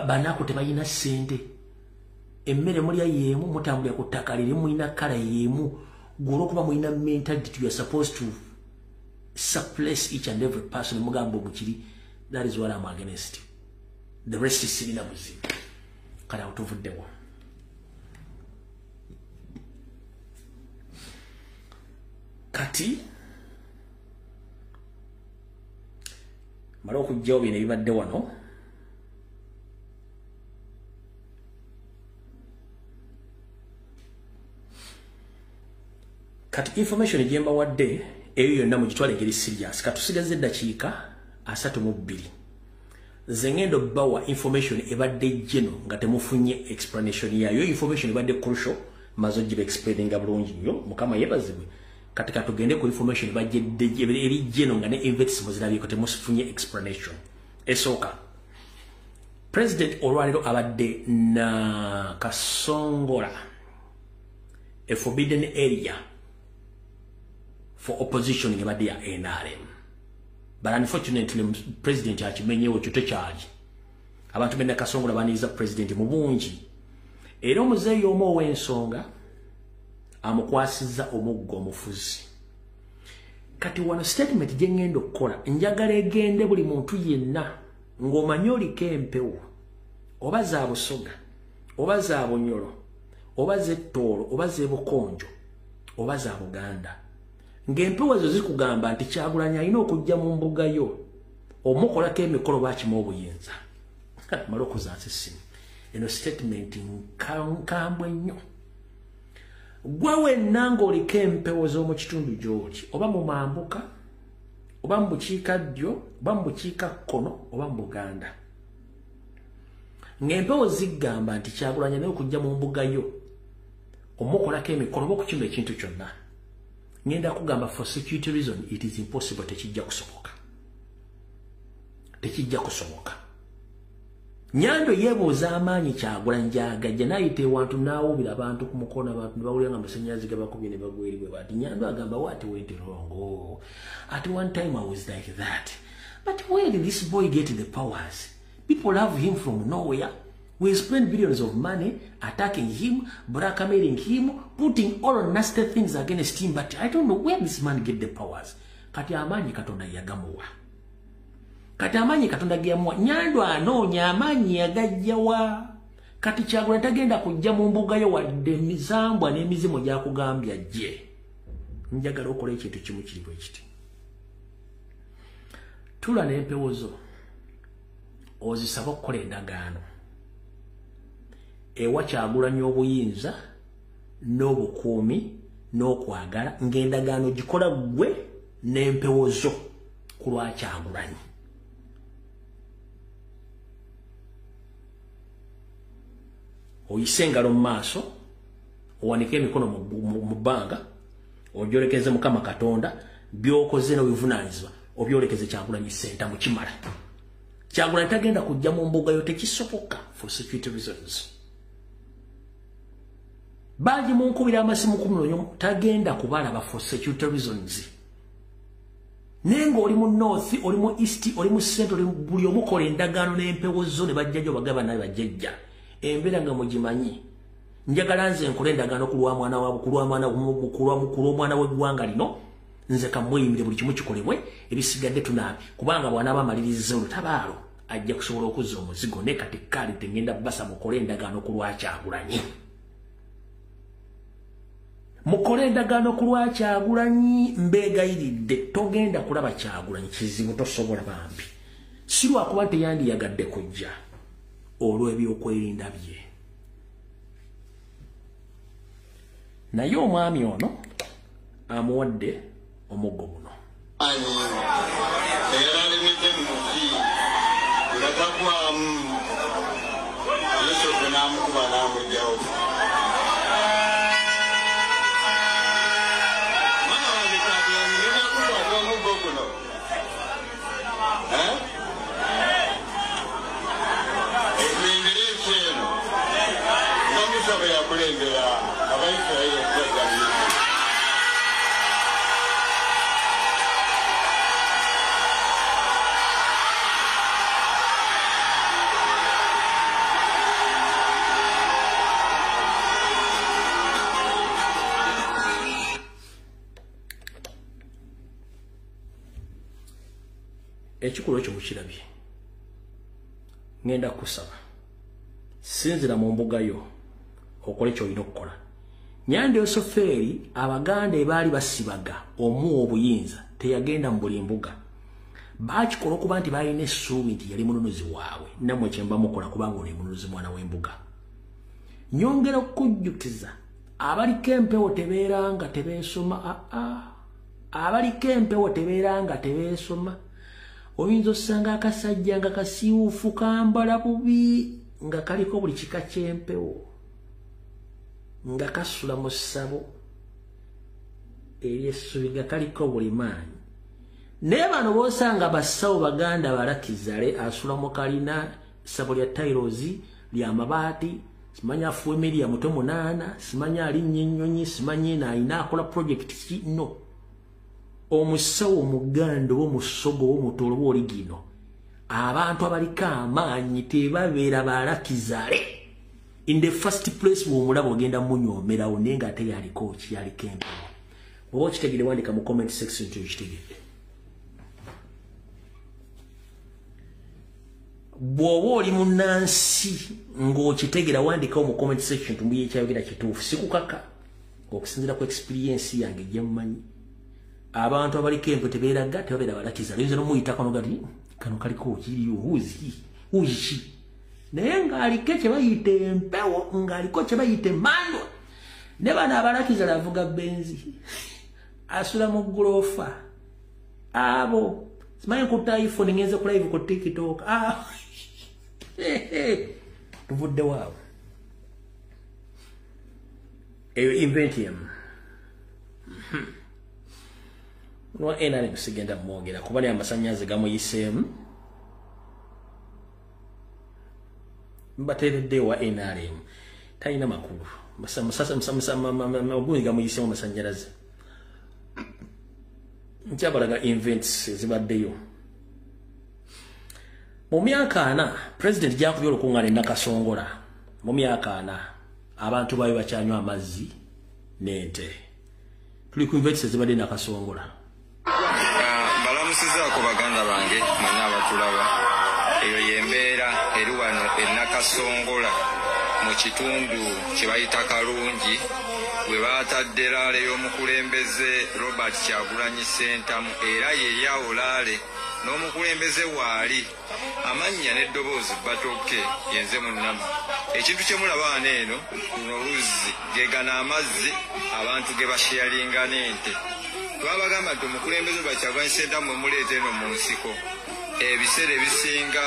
banako tebayina sente. Emmere mulya yemu mutambulya ku ttaka liri mulina kala yemu gw'olwokuba mulina mentality you are supposed to suppress each and every person mugambo mukiri. That is what I'm against. The rest is sirina buzibu. Kala utuvuddewo. Kati mala okujjawo bino ebibadde wano. Kati information ejemba wadde eyo yonna mugitwale ngeri serious. Katusigaze eddakiika 32. Zengendo bawa information ebadde jeno nga temufunye explanation yayo. Information ebadde crucial mazo jibe explaining bulungi nnyo mukama yebazibwe. Kati katugende ku information ebadde eri jeno nga ne investment zirabye ko temufunye explanation. Esoka President olwalero abadde na Kasongola, a forbidden area for opposition in Badia NRM. But unfortunately, President Achimenyewo Chutechaji. Abantu benda Kasongola baniza President Mubunji. Era omuzeeyi omu ow'ensonga amukwasizza omuggo omufuzi. Kati wano statement gye ngenda okukola njagala egende buli muntu yenna ng'omanyi oliko empewo oba za Busoga oba za Bunyoro oba z'Ettoolo oba z'Ebukonjo oba za Buganda. Ng'empewo ezo zikugamba nti Kyagulanyi alina okujja mu mbuga yo omukolako emikolo baakimu obuyinza. Mala okuzaasa essimu. Eno statement nkambwe nnyo. Gwe wenna ng'oliko empewo z'omu kitundu gy'oli oba mu Mambuka oba mu bukiikaddyo oba mu bukiikakkono oba mu Buganda. Ng'empewo zigamba nti Kyagulanyi alina okujja mu mbuga yo omukolako emikolo oba okukima ekintu kyonna. Ngenda kugamba for security reason it is impossible tekijja kusoboka. tekijja kusoboka. Nyando yebuuza amaanyi Kyagulanyi gy'agajja n'ayita ewantu n'awuubira abantu ku mukono abantu ne bawulira nga amasannyalaze gabakubye ne bagwerirwe bati. Nyando agamba what went wrong? Oh, at one time I was like that. But where did this boy get the powers? People love him from nowhere. We spend billions of money attacking him, blackmailing him, putting all nasty things against him, but I don't know where this man get the powers. Kati amaanyi Katonda yagamuwa. Kati amaanyi Katonda geyamuwa. Nyando anoonya amaanyi yagajjawa. Kati Kyagulanyi tagenda kujja mu mbuga yo wadde emizambwa n'emizimu gy'akugambya gye. Njagala okola ekintu kimu kiri bwe kiti. Tula n'empewo zo ozisaba okukola endagaano ewa Kyagulanyi obuyinza n'obukuumi n'okwagala ng'endagaano gikola gwe n'empewo zo ku lwa Kyagulanyi. Oyise engalo mu maaso owanike emikono mu bbanga ogyolekeze Mukama Katonda by'okoze n'obivunaanyizibwa obyolekeze Kyagulanyi senta mu kimala. Kyagulanyi tagenda kujja mu mbuga yo tekisoboka for security reasons. Baji munkubira amasimu 10 tagenda kubalaba for security reasons. Nengo oli mu north, oli mu east, oli mu central, oli buli omukola endagaano n'empewo zo ne bajjajja bagaba naye bajjajja. Embeera nga mugimanyi. Njagala nze nkola endagaano kulwa mwana wa omwana w'eggwanga lino. Nze kamweyimire buli kimu kikolebwe ebisigadde tunaabi kubanga bw'anaaba amaliriza olutabaalo ajja kusobola okuzza omuzigo ne kati kali tengenda basa mukole endagaano ku lwa Kyagulanyi. Mukole endagaano ku lwa Kyagulanyi mbeegayiridde togenda kulaba Kyagulanyi kizibu tosobola bambi. Si lwakuba nti yandiyagadde kujja olw'ebyokwerinda bye. Naye omwami ono amuwadde omuggo guno. Era alemedde mu nsi nga tagwamu Yusufu n'amukuba n'amugyawo. Mwana wange Kyagulanyi ngenda kukwata omuggo guno. Ekulengera ensi eno nga Musa bwe yakulengera Abayisirayiri okubagalira. Ekikulu ekyo mukirabye. Ngenda kusaba sinzira mu mbuga yo okole ky'olina okukola. Nyande Yosoferi Abaganda ebaali basibaga omuwa obuyinza teyagenda mu buli mbuga. Baakikola okuba nti balina essuubi nti yali mununuzi waabwe nammwe kye mba mukola kubanga oli mununuzi mwana w'embuga. Nyongera okujjukiza abaliko empewo tebeera nga tebeesoma. Abaliko empewo tebeera nga tebeesoma. Oyinza osanga akasajja nga kasiiwuufu kambala bubi nga kaliko buli kika ky'empewo nga kasula mu ssabo ery'essubi nga kaliko buli maanyi. Naye bano boosanga bassawo Baganda balakizale asula mu kalina ssabo lya tairozi lya mabaati simanyi afuwa emmeri ya muto 8 simanyi alinnya ennyonyi simanyi naayina akola project ki no. Omusawo Omuganda w'omusogo w'omutolo w'oligino abantu abaliko amaanyi tebabeera balakizale. In the first place bw'omulaba ogenda munyoomerawo naye nga ate yaliko kiyaliko empewo. Bw'oba okitegedde wandika mu comment section nti okitegedde. Bw'oba oli munnansi ng'okitegera wandikawo mu comment section nti mbuye ekyayogera kituufu sikukaka okusinziira ku experience yange gye mmanyi. Abantu abaliko empewo tebeeraga tebabeera balakiza. Oyinza n'omuyitako nogati kano kaliko kiriyo huzi naye ng'aliko kye bayita empewo ng'aliko kye bayita emmandwa. Ne bano abalakiza avuga benzi asula mu guloofa abo simanyi nkutta iPhone ngenze ku live ku TikTok. Tuvudde waawo eyo inventium. No ena ne kusigenda mwogera kuba ne amasannyalaze gamuyiseemu mbateredde wa NRM talina makulu oguyiga muyise mu masanyalaze nkyabalaga events ezibaddeyo mu myaka 4 president jakubye olukungana Nakasongola mu myaka 4 abantu bayo bakyanywa amazzi n'ente tuli ku events ezibadde Nakasongola balamusizaako baganda bange mwenna abatulaba eyo yembeera eri wano Nakasongola mu kitundu kye bayita Kalungi we baatadde laale y'omukulembeze Robert Kyagulanyi Ssentamu era ye yawo laale n'omukulembeze waali amannya n'eddoboozi batoke yenze munnama ekintu kye mulaba wano eno luno luzzi gegana amazzi abantu ge basharinga n'ente twabagamba nti omukulembeze Robert Kyagulanyi Ssentamu emuleeta eno mu nsiko ebiseera ebisinga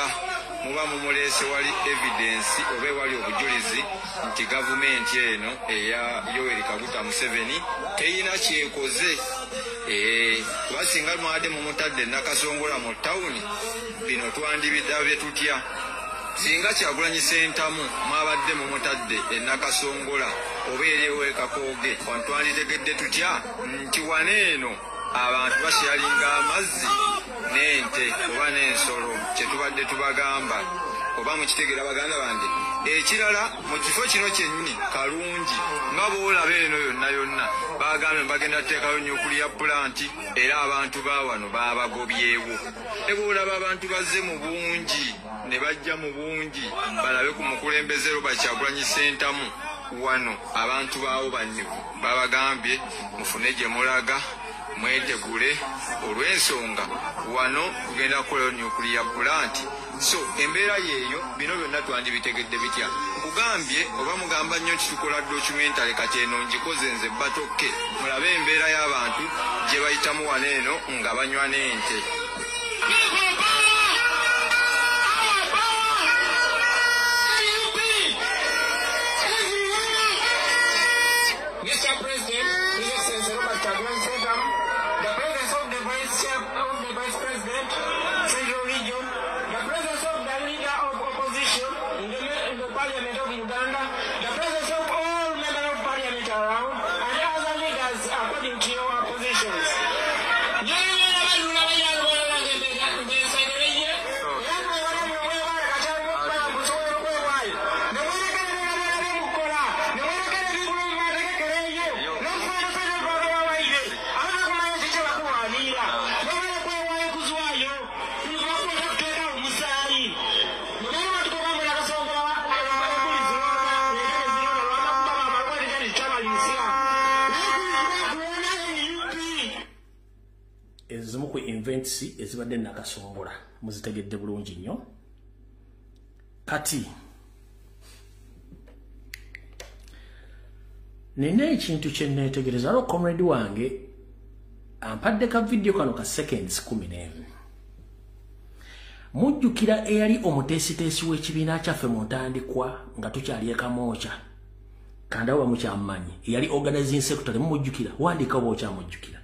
muba mumuleese wali evidence oba wali obujulizi nti gavumenti eno eya Yoweri Kaguta Museveni teyina kyekoze kuba singa mwadde mumutadde Nakasongola mu tawuni bino twandibidabye tutya singa Kyagulanyi Ssentamu mwabadde mumutadde Nakasongola oba eriwe Kakooge twanditekedde tutya nti waneeno abantu basharinga amazzi n'ente oba n'ensolo kyetubadde tubagamba oba mukitegera baganda bandi ekirala mu kifo kino kyennyini Kalungi nga boolaba eno yonna yonna bagambye bagenda teekayo nuclear plant era abantu bawano babagobyewo eboolaba abantu bazze mu bungi ne bajja mu bungi balabe ku mukulembeze Robert Kyagulanyi Ssentamu wano abantu baawo bannivu babagambye mufune gye mulaga mwetegule olw'ensonga wano kugenda kukola nuclear plant so embeera yeeyo bino byonna twandibitegedde bitya kugambye oba mugamba nnyo nti tukola documentary kati eno ngikoze nze batokke mulabe embeera y'abantu gye bayitamu wano eno nga banywa n'ente ezimu ku events ezibadde Nakasongola muzitegedde bulungi nnyo kati nina ekintu kye neetegereza alo comrade wange ampadde ka video kano ka seconds 11 mujjukira eyali omuteesiteesi w'ekibiina kyaffe mu ntandikwa nga tukyali Kamoocha kandi awo mukyamanyi eyali organizing secretary mujjukira wandika oba okyamujjukira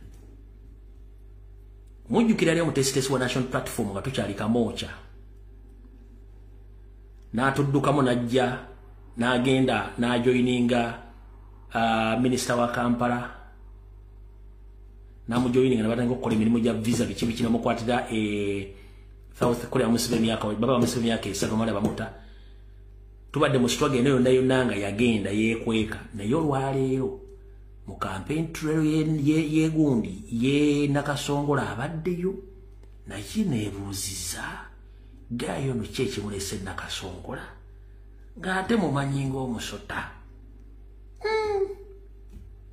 mujjukira yali omuteesiteesi wa national platform nga tukyali Kamoocha n'atuddukamu najja n'agenda n'ajoininga minister wa Kampala n'amujoininga n'abatandika okukola emirimu gya visa biki n'amukwatira South Korea Museveni myaka baba Museveni myaka 7 mala bamuta tubadde mu struggle eno yonna nga yagenda yeekweka naye olwaleero mu campaign trail ye gundi ye Nakasongola abaddeyo naye neebuuziza gayo no kyeki mulese Nakasongola ng'ate mumanyi ng'omusota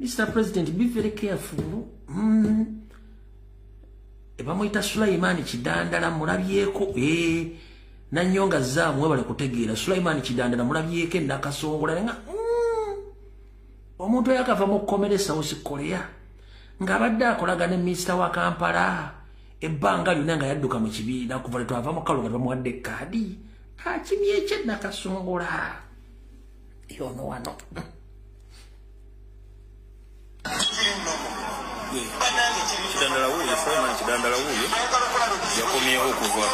Mr. President, be very careful. Ebamuyita Sulaiman Kidandala mulabyeko nanyonga zaamu webale kutegeera Sulaiman Kidandala mulabyeko Nakasongola nga omuntu yakava mu komere South Korea nga badde akolaga ne Minister wa Kampala ebbanga lyonna nga yadduka mu kibiina kuva lwe twava mu kalunga bamuwadde kaadi akimye ekye Nakasongola yono wano Kidandala wuyo Sulaiman Kidandala wuyo yakomyewo okuva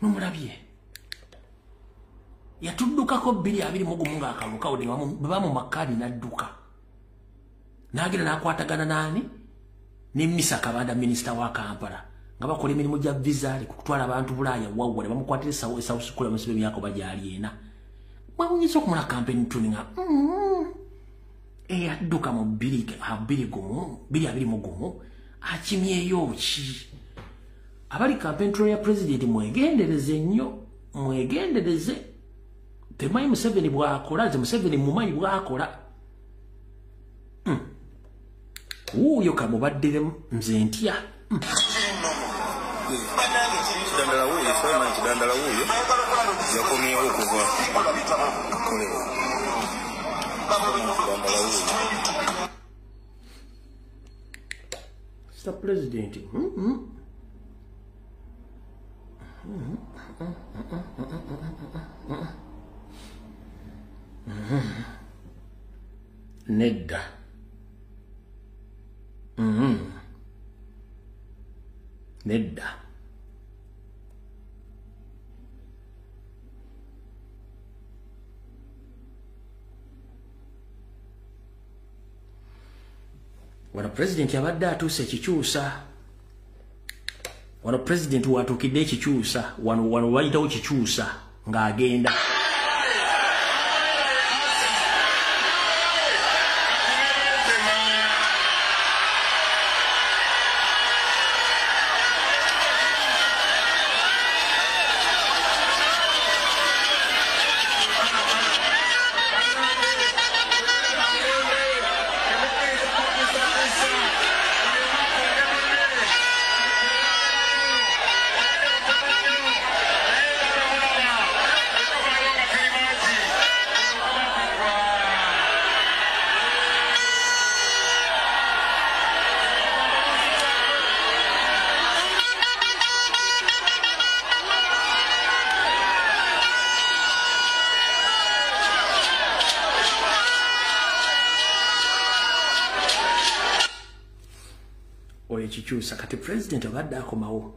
Mumulabye yatuddukako 221 ng'akaluka odi baba mu makadi n'adduka n'agenda n'akwatagana nani ne Misa Kabanda minisita wa Kampala nga bakola emirimu gya visa kutwala abantu Bulaaya wawwa ne bamukwatira South Korea mu sibe myako bajali ena mwawunyisa okumala campaign tuninga adduka mu 221 akimyeyo ki abali campaign ya president mwegendereze nnyo mwegendereze temanyi Museveni bw'akola ze Museveni mumanyi bw'akola uyo kamubaddire nze ntya kidandala wuyo somanyi kidandala wuyo yakomyewo okuva kolera kidandala wuyo Mr. President nedda nedda wano president yabadde atuuse ekikyusa wano president watuukidde ekikyusa wano wayitawo kikyusa ng'agenda ekikyusa kati president abadde akomawo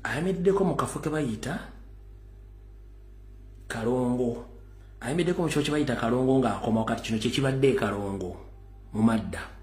ayimiddeko mu kafo ke bayita Kalongo ayimiddeko mu kifo kye bayita Kalongo ng'akomawo kati kino kye kibadde Kalongo mu madda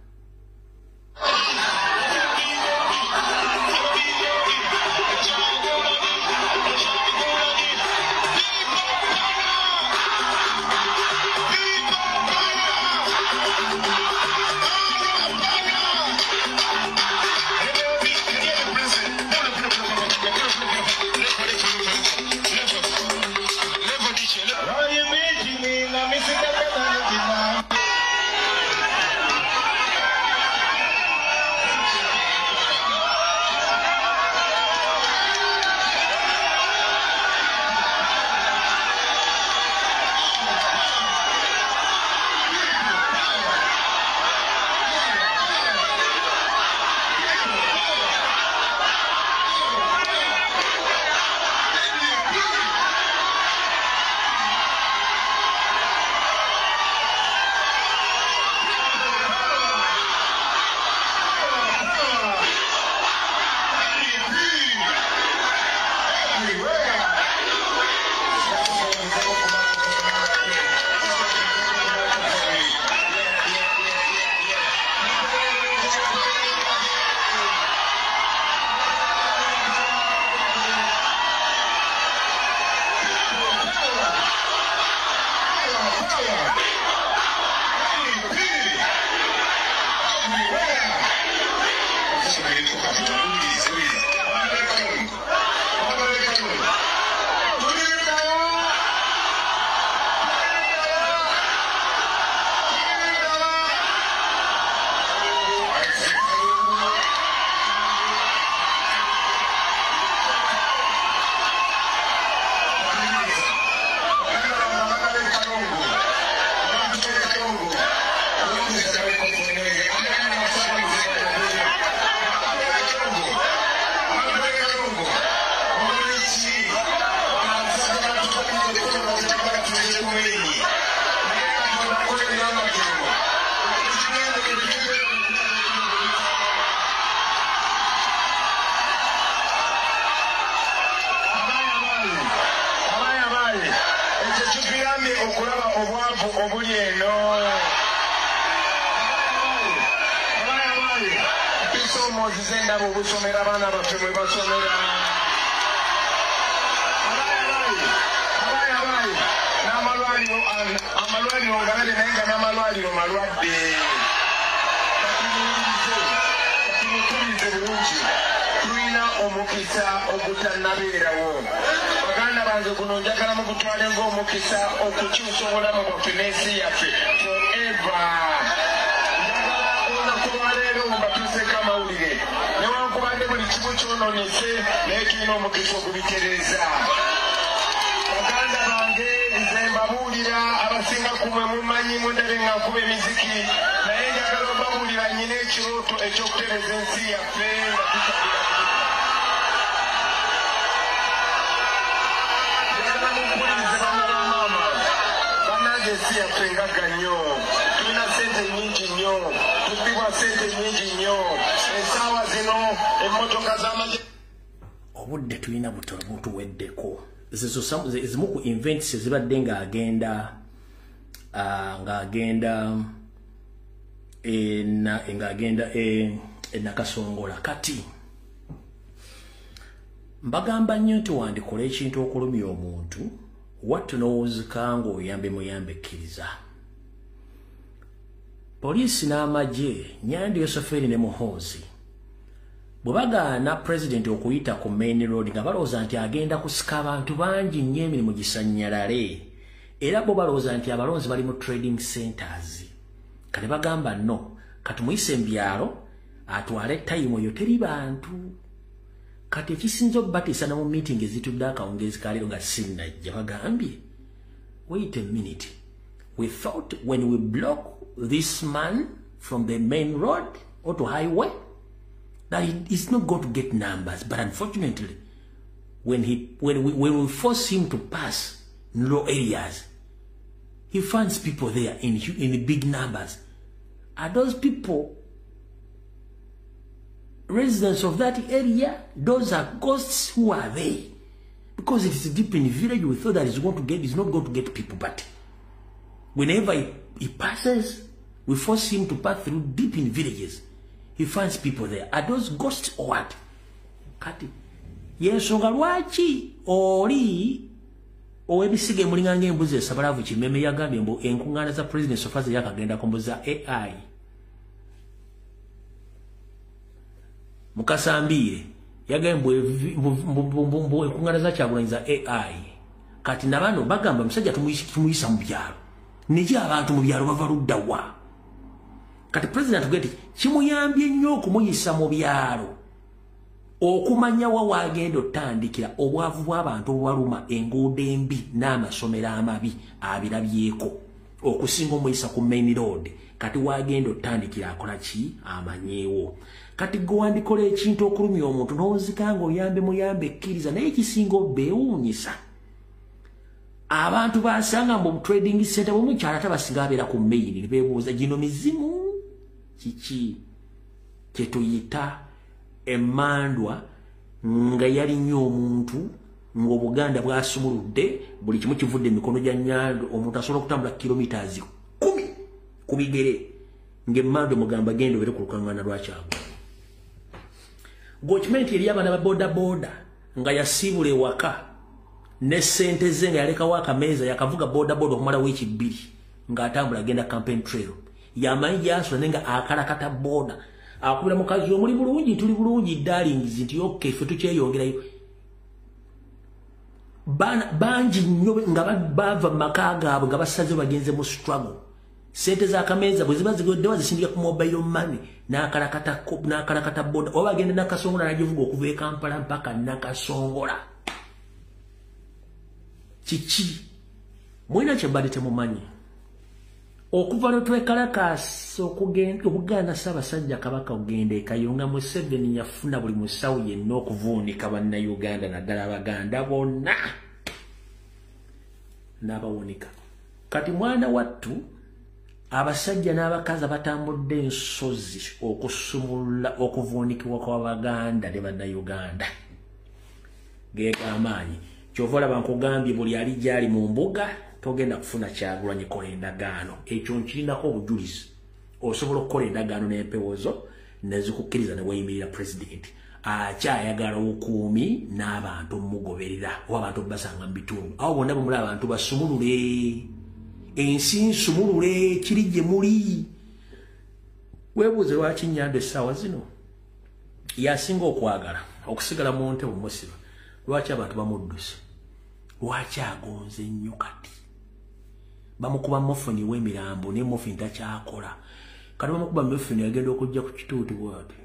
obuli eno bisomo zizendaba obusomera abaana baffe mwe basomera amalwaliro ngabale naye nga n'amalwaliro malwadde tumutulize bulungi tulina omukisa ogutannabeerawo baganda bange guno njagala mugutwale ng'omukisa okukyusa obulamu bwaffe n'ensi yaffe forever njagala olunaku lwaleero mbatuuseko amawulire newankubadde buli kimu kyonoonese naye tulina omukisa ogubitereeza baganda bange nze mbabuulira abasinga kumwe mumanyi mundabe nga nkuba emiziki naye njagala obabuulira nyina ekirooto ekyokutereza ensi yaffe nga tutabira njagala mumpulirize bamaama bannange ensi yaffe ngagga nnyo tulina sente nnyingi nnyo tubbibwa sente nnyingi nnyo essaawa zino emmotoka z'amagye obudde tulina butono butuweddeko ezimu ku events ezibadde ng'agenda Nakasongola kati mbagamba nnyo nti wandikola ekintu okulumya omuntu wattunowoozeka ng'oyambe muyambe ekkiriza poliisi n'amagye Nyandi Yoseferi ne Muhoozi bwe bagaana president okuyita ku main road nga balowooza nti agenda kusika abantu bangi nnyo emirimu gisannyalale era bo balowooza nti abalonzi bali mu trading centers kale bagamba no kati muyise mbyalo atwale tayimu eyo teri bantu kati ekisinza obubatiisa na mu meeting ezitudde akawungezi kaleero nga sinnajja bagambye wait a minute we thought when we block this man from the main road or to highway that he's not going to get numbers, but unfortunately, when we force him to pass in low areas, he finds people there in big numbers. Are those people residents of that area? Those are ghosts. Who are they? Because it is deep in the village, we thought that he's not going to get people, but whenever he passes, we force him to pass through deep in villages. He finds people there. Are those ghosts or what? Kati. Yensonga lwaki oli owebisige mulinga ng'embuzi esabalavu kimeme yagambye mbu enkuŋŋaana za president sofaze yakagenda ku mbuzi za AI. Mukasambiire yagambye mbu enkuŋŋaana za Kyagulanyi za AI. Kati nabano bagamba musajja tumuyisa mu byalo. Niki abantu mu byalo bava ludda wa? Kati president agati kimuyambye nnyo okumuyisa mu byalo okumanya wa wagenda otandikira obwavu bw'abantu obubaluma enguudo embi n'amasomero amabi abirabyeko okusinga omuyisa ku main road kati wagenda otandikira akola ki amanyeewo kati gwe wandikola ekintu okulumya omuntu n'ozika ng'oyambe muyambe ekkiriza naye ekisinga obbeewuunyisa abantu basanga mu trading center bw'omukyala tabasinga abeera ku main ne beebuuza gino mizimu kiki kyetuyita emmandwa nga yali nnyo omuntu ng'Obuganda bwasumuludde buli kimu kivudde emikono gya Nyando omuntu asobola okutambula kilometers 10 ku bigere ng'emmandwa mugamba genda obere ku lukaŋŋaana lwa Kyagulanyi gavumenti eri abaana ba boda boda nga yasiibula ewaka ne ssente ze nga yalekawo akameeza yakavuga boda boda okumala wiiki 2 ng'atambula agenda campaign trail yamanyi gyasula nenga akalakata boda akubira mukazi omuli bulungi tuli bulungi darlings nti okay ffe tukyeyongerayo bangi nnyo nga bava mu maka gaabwe nga basaze bagenze mu struggle sente z'akameeza bwe ziba zigodde bazisindika ku mobile money n'akalakata boda oba bagenda Nakasongola nagivuga okuva e Kampala mpaka Nakasongola kiki mwina kyembadde temumanyi okuva lwe twekalakaasa okuganda Ssaabasajja Kabaka ogenda e Kayunga Museveni yafuna buli musawo yenna okuvuunika bannayuganda naddala Abaganda bonna n'abawonika kati mwana wattu abasajja n'abakazi abatambudde ensozi okusumulula okuvuunikibwa kw'Abaganda ne bannayuganda geeko amaanyi kyova olaba nkugambye buli ali gyali mu mbuga togenda kufuna Kyagulanyi kola endagaano ekyo nkirinako obujulizi osobola okukola endagaano n'empewozo nezikukkiriza ne weeyimirira president akyayagala obukuumi n'abantu mugoberera oba abantu basanga mu bitundu awo bonna bwe muli abantu basumulule ensi nsumulule kiri gye muli weebuuze lwaki Nyando essaawa zino yasinga okwagala okusigala mu ntebe musiba lwaki abantu bamudduse lwaki agonze nnyo kati bamukuba mofoni w'emirambo ne mofoni takyakola kati bamukuba mofoni agenda okujja ku kituuti bwati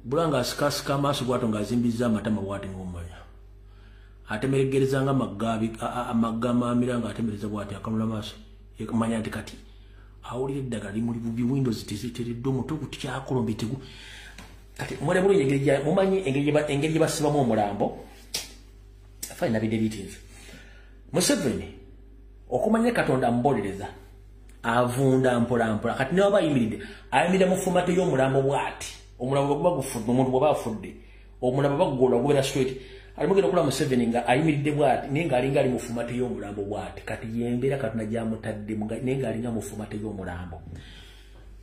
bulanga asikasika amaaso bwato ng'azimbiza amatama bwati ng'omanya atemeregereza nga amagama amiranga atemereza bwati akanula maaso manya nti kati awulira eddagala limuli bubi windows teziteredde omuto kuti kyakolombitegu kati mwere muli mumanyi engeri gye basibamu omulambo fine bidelitinze Museveni okumanya Katonda mbolereza avunda mpola kati ne baba ayimiride mu fomate y'omulambo bwati omulambo guba gufudde omuntu bwaba afudde omulambo bagugola gubera straight alimugenda okula Museveni nga ayimiride bwati nenga alinga ali mu fomate y'omulambo bwati kati yembera Katonda gyamutadde nenga alinga mu fomate y'omulambo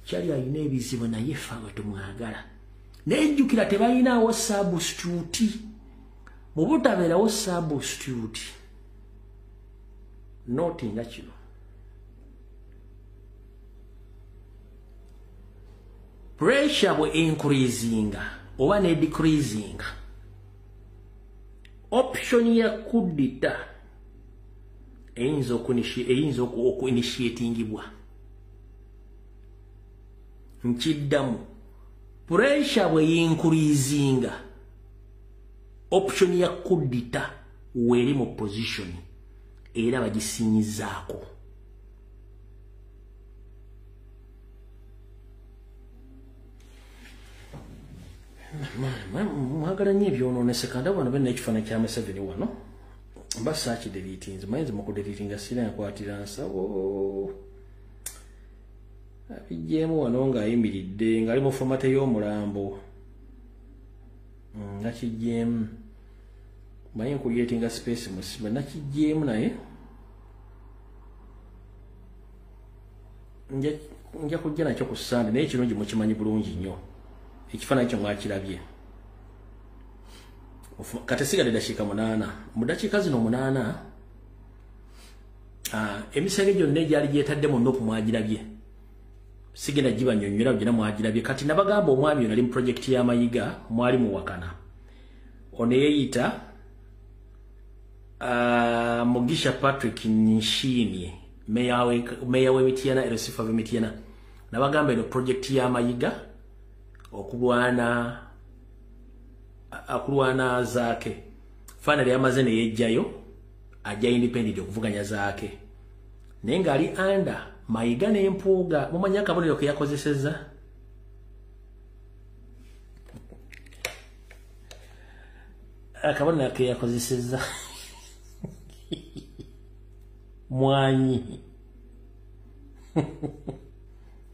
kyali ayina ebizibu naye faawe tumwagala nejjukira tebalinawo substitute mu butabeerawo substitute notinga kino pressure bwe increasinga oba ne decreasinga option ya kudita eyinza okuinitiatingibwa nkiddamu pressure bwe increasinga option ya kudita weri mu position era bagisinyizaako mwagala nnyo ebyonoonese kandi abana bena ekifaananyi kya Museveni wano mbasa kidelitinze mayinza mukudelitinga sira yakwatira nsawo abijjeemu wano ng'ayimiridde ng'ali mu fomate y'omulambo nakijjeemu manyi nkulyetinga space musiba nakijjeemu naye nja kujja nakyo ku Sande naye kirungi mukimanyi bulungi nnyo ekifaananyi kyo mwakirabye kati sigadde dakiika 8 mu dakiika zino 8 emisege gyonna egyali gyetadde mu nnopu mwagirabye sigenda gibanyonyola gyonna mwagirabye kati nabagamba omwami ono ali mu projekiti y'amayiga mwali muwakana ono yeeyita Mugisha Patrick Nshimye meya w'Emityana Erosifa w'Emityana nabagamba eno projekiti y'amayiga okulwana zaake finally yamaze ne yejjayo ajja independent okuvuganya zaake naye ng'ali under mayiga n'empuuga mumanyi akabonero ke yakozesezza akabonero ke yakozesezza mwanyi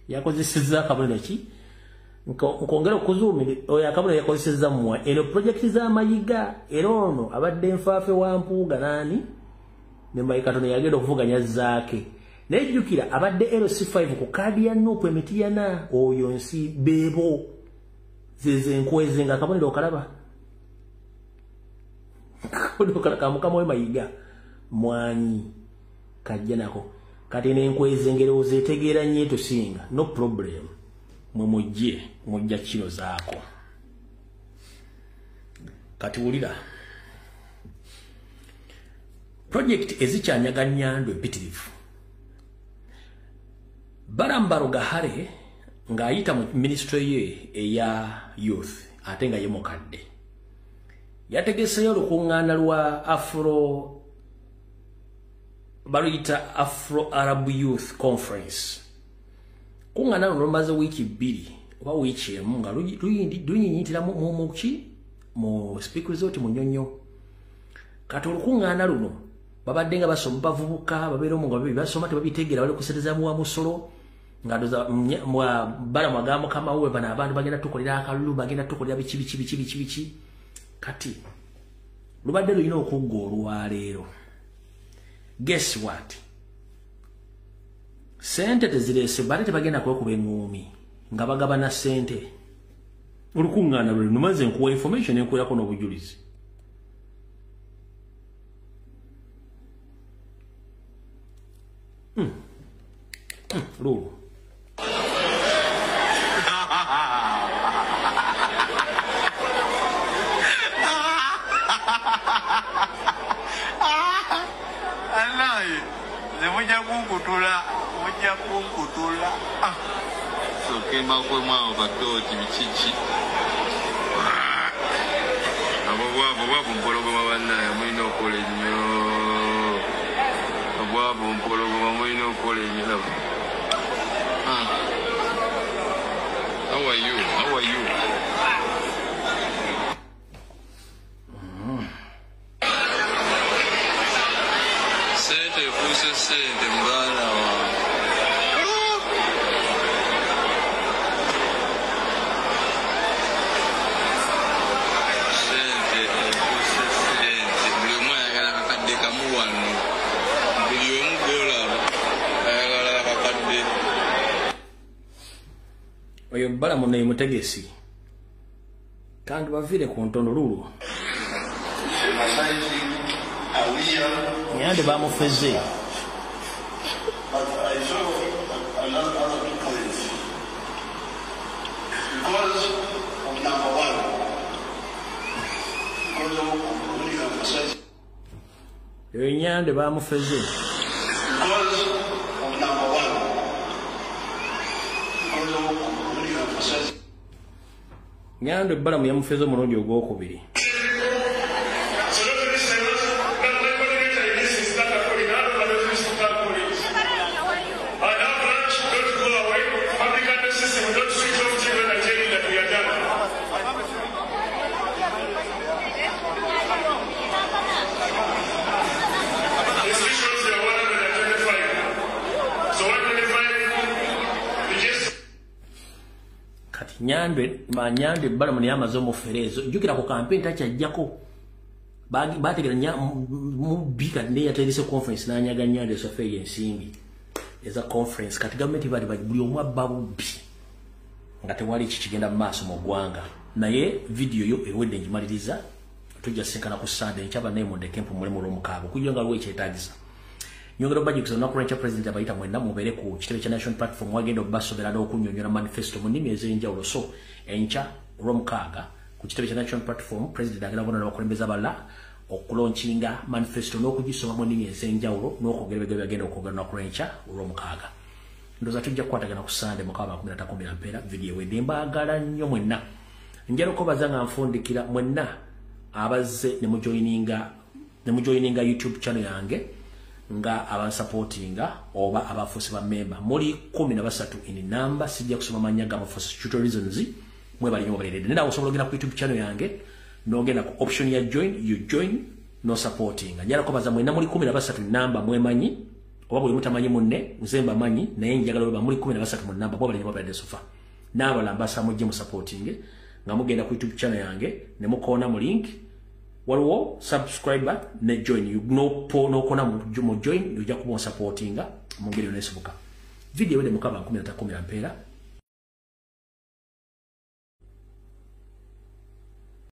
yakozesezza akabonero ki nkongera okuzuumira oyo akabonero yakozesezza mmwa eno projekiti z'amayiga era ono abadde nfaafe wa mpuuga nani ne Katonda yagenda okuvuganya zaake nejjukira abadde LC5 ku kaadi ya Nuupu Emityana oyo nsi beebo zezenkweze nga akabonero okalaba kamukama w'emayiga mwanyi kajja nako kati n'enkweze ngero zetegeera nnyo tusinga no problem mujja kino zaako kati wulira project ezikyanyaga Nyando empitirivu Barambaro Gahare ng'ayita mu ministry ye eya youth ate nga ye mukadde yategeseyo olukuŋŋaana lwa baluyita Afro Arab Youth Conference kuŋŋaana luno lumaze wiiki 2 oba wiiki emu nga lunyinyitira mu Speak Resort mu Nnyonyo kati olukuŋŋaana luno babadde nga basoma bavubuka babeera omu nga basoma tebabitegeera bali kusereza mu Wamusolo nga ndoza bala mwagamba kama uwe bana abantu bagenda tukolera akalulu bagenda tukolera biki kati lubadde luyina okugga olwaleero Guess what? Sente tezirese bali tebagenda kwekuba engumi nga bagabana sente. Olukungana lwe numaze nkuwa information enkwirako n'obujulizi. Lulu. Alai, semuja kukutula. So came out with my overthought chichi. Ababu mpologoma bana mwino kole nnyo. Ababu mpologoma mwino kole nnyo. How are you? How are you? Sente fuse sente mbana wa. Oyo bala munayi mutegesi. Kandi bavire ku ntondo Lulu. Nyande bamufeze. Oyo nyande bamufeze. Nyando bala mu yamufezo murundi ogwokubiri. Nyandwe manyandwe bala mu yamazo mu ferezo jukira ku campaign tachajjako bategera nya mu bika ne yatelise conference nanyaga nyandwe sofe yensingi eza conference kati government bali buli omwa babubi ngate wali kikigenda maso mu gwanga naye video yo ewedde njimaliriza tujja senkana ku Sunday nchaba naye mu ndekempo mule mu romukabo kujjonga lwe kyetagisa nyongero budget zo nakurencha president abayita mwenda mubere ku kitebe cha national platform wagenda obasobera do kunyonyola manifesto mu nimi ezenjawulo so encha romkaga ku kitebe cha national platform president agenda bona abakulembeza bala okulaunchinga manifesto n'okugisoma mu nimi ezenjawulo n'okugerebegebe agenda okugana nakurencha romkaga ndoza tujja kwatagana ku Sunday mukaba 13 mpera video wedemba agala nnyo mwenna njero ko bazanga mfundikira mwenna abaze ne mujoininga YouTube channel yange nga abansupportinga oba abafusi ba member muri 13 in number sijja kusoma manyaga abafusi tutorial reasons mwe bali nyoberede nenda osobola gena ku YouTube channel yange nogenda ku option ya join you join no supporting njala ko baza mwena muri 13 number mwe manyi oba buli mutamanyi munne nzemba manyi naye njagala oba muri 13 mu number bali nyoberede sofa nabo lambasa mujje mu supporting nga mugenda ku YouTube channel yange ne mukona mu link waliwo subscriber ne join you no kona mu join ujja kuba supportinga mu ngeri onesubuka video wede mukaba 13 mpera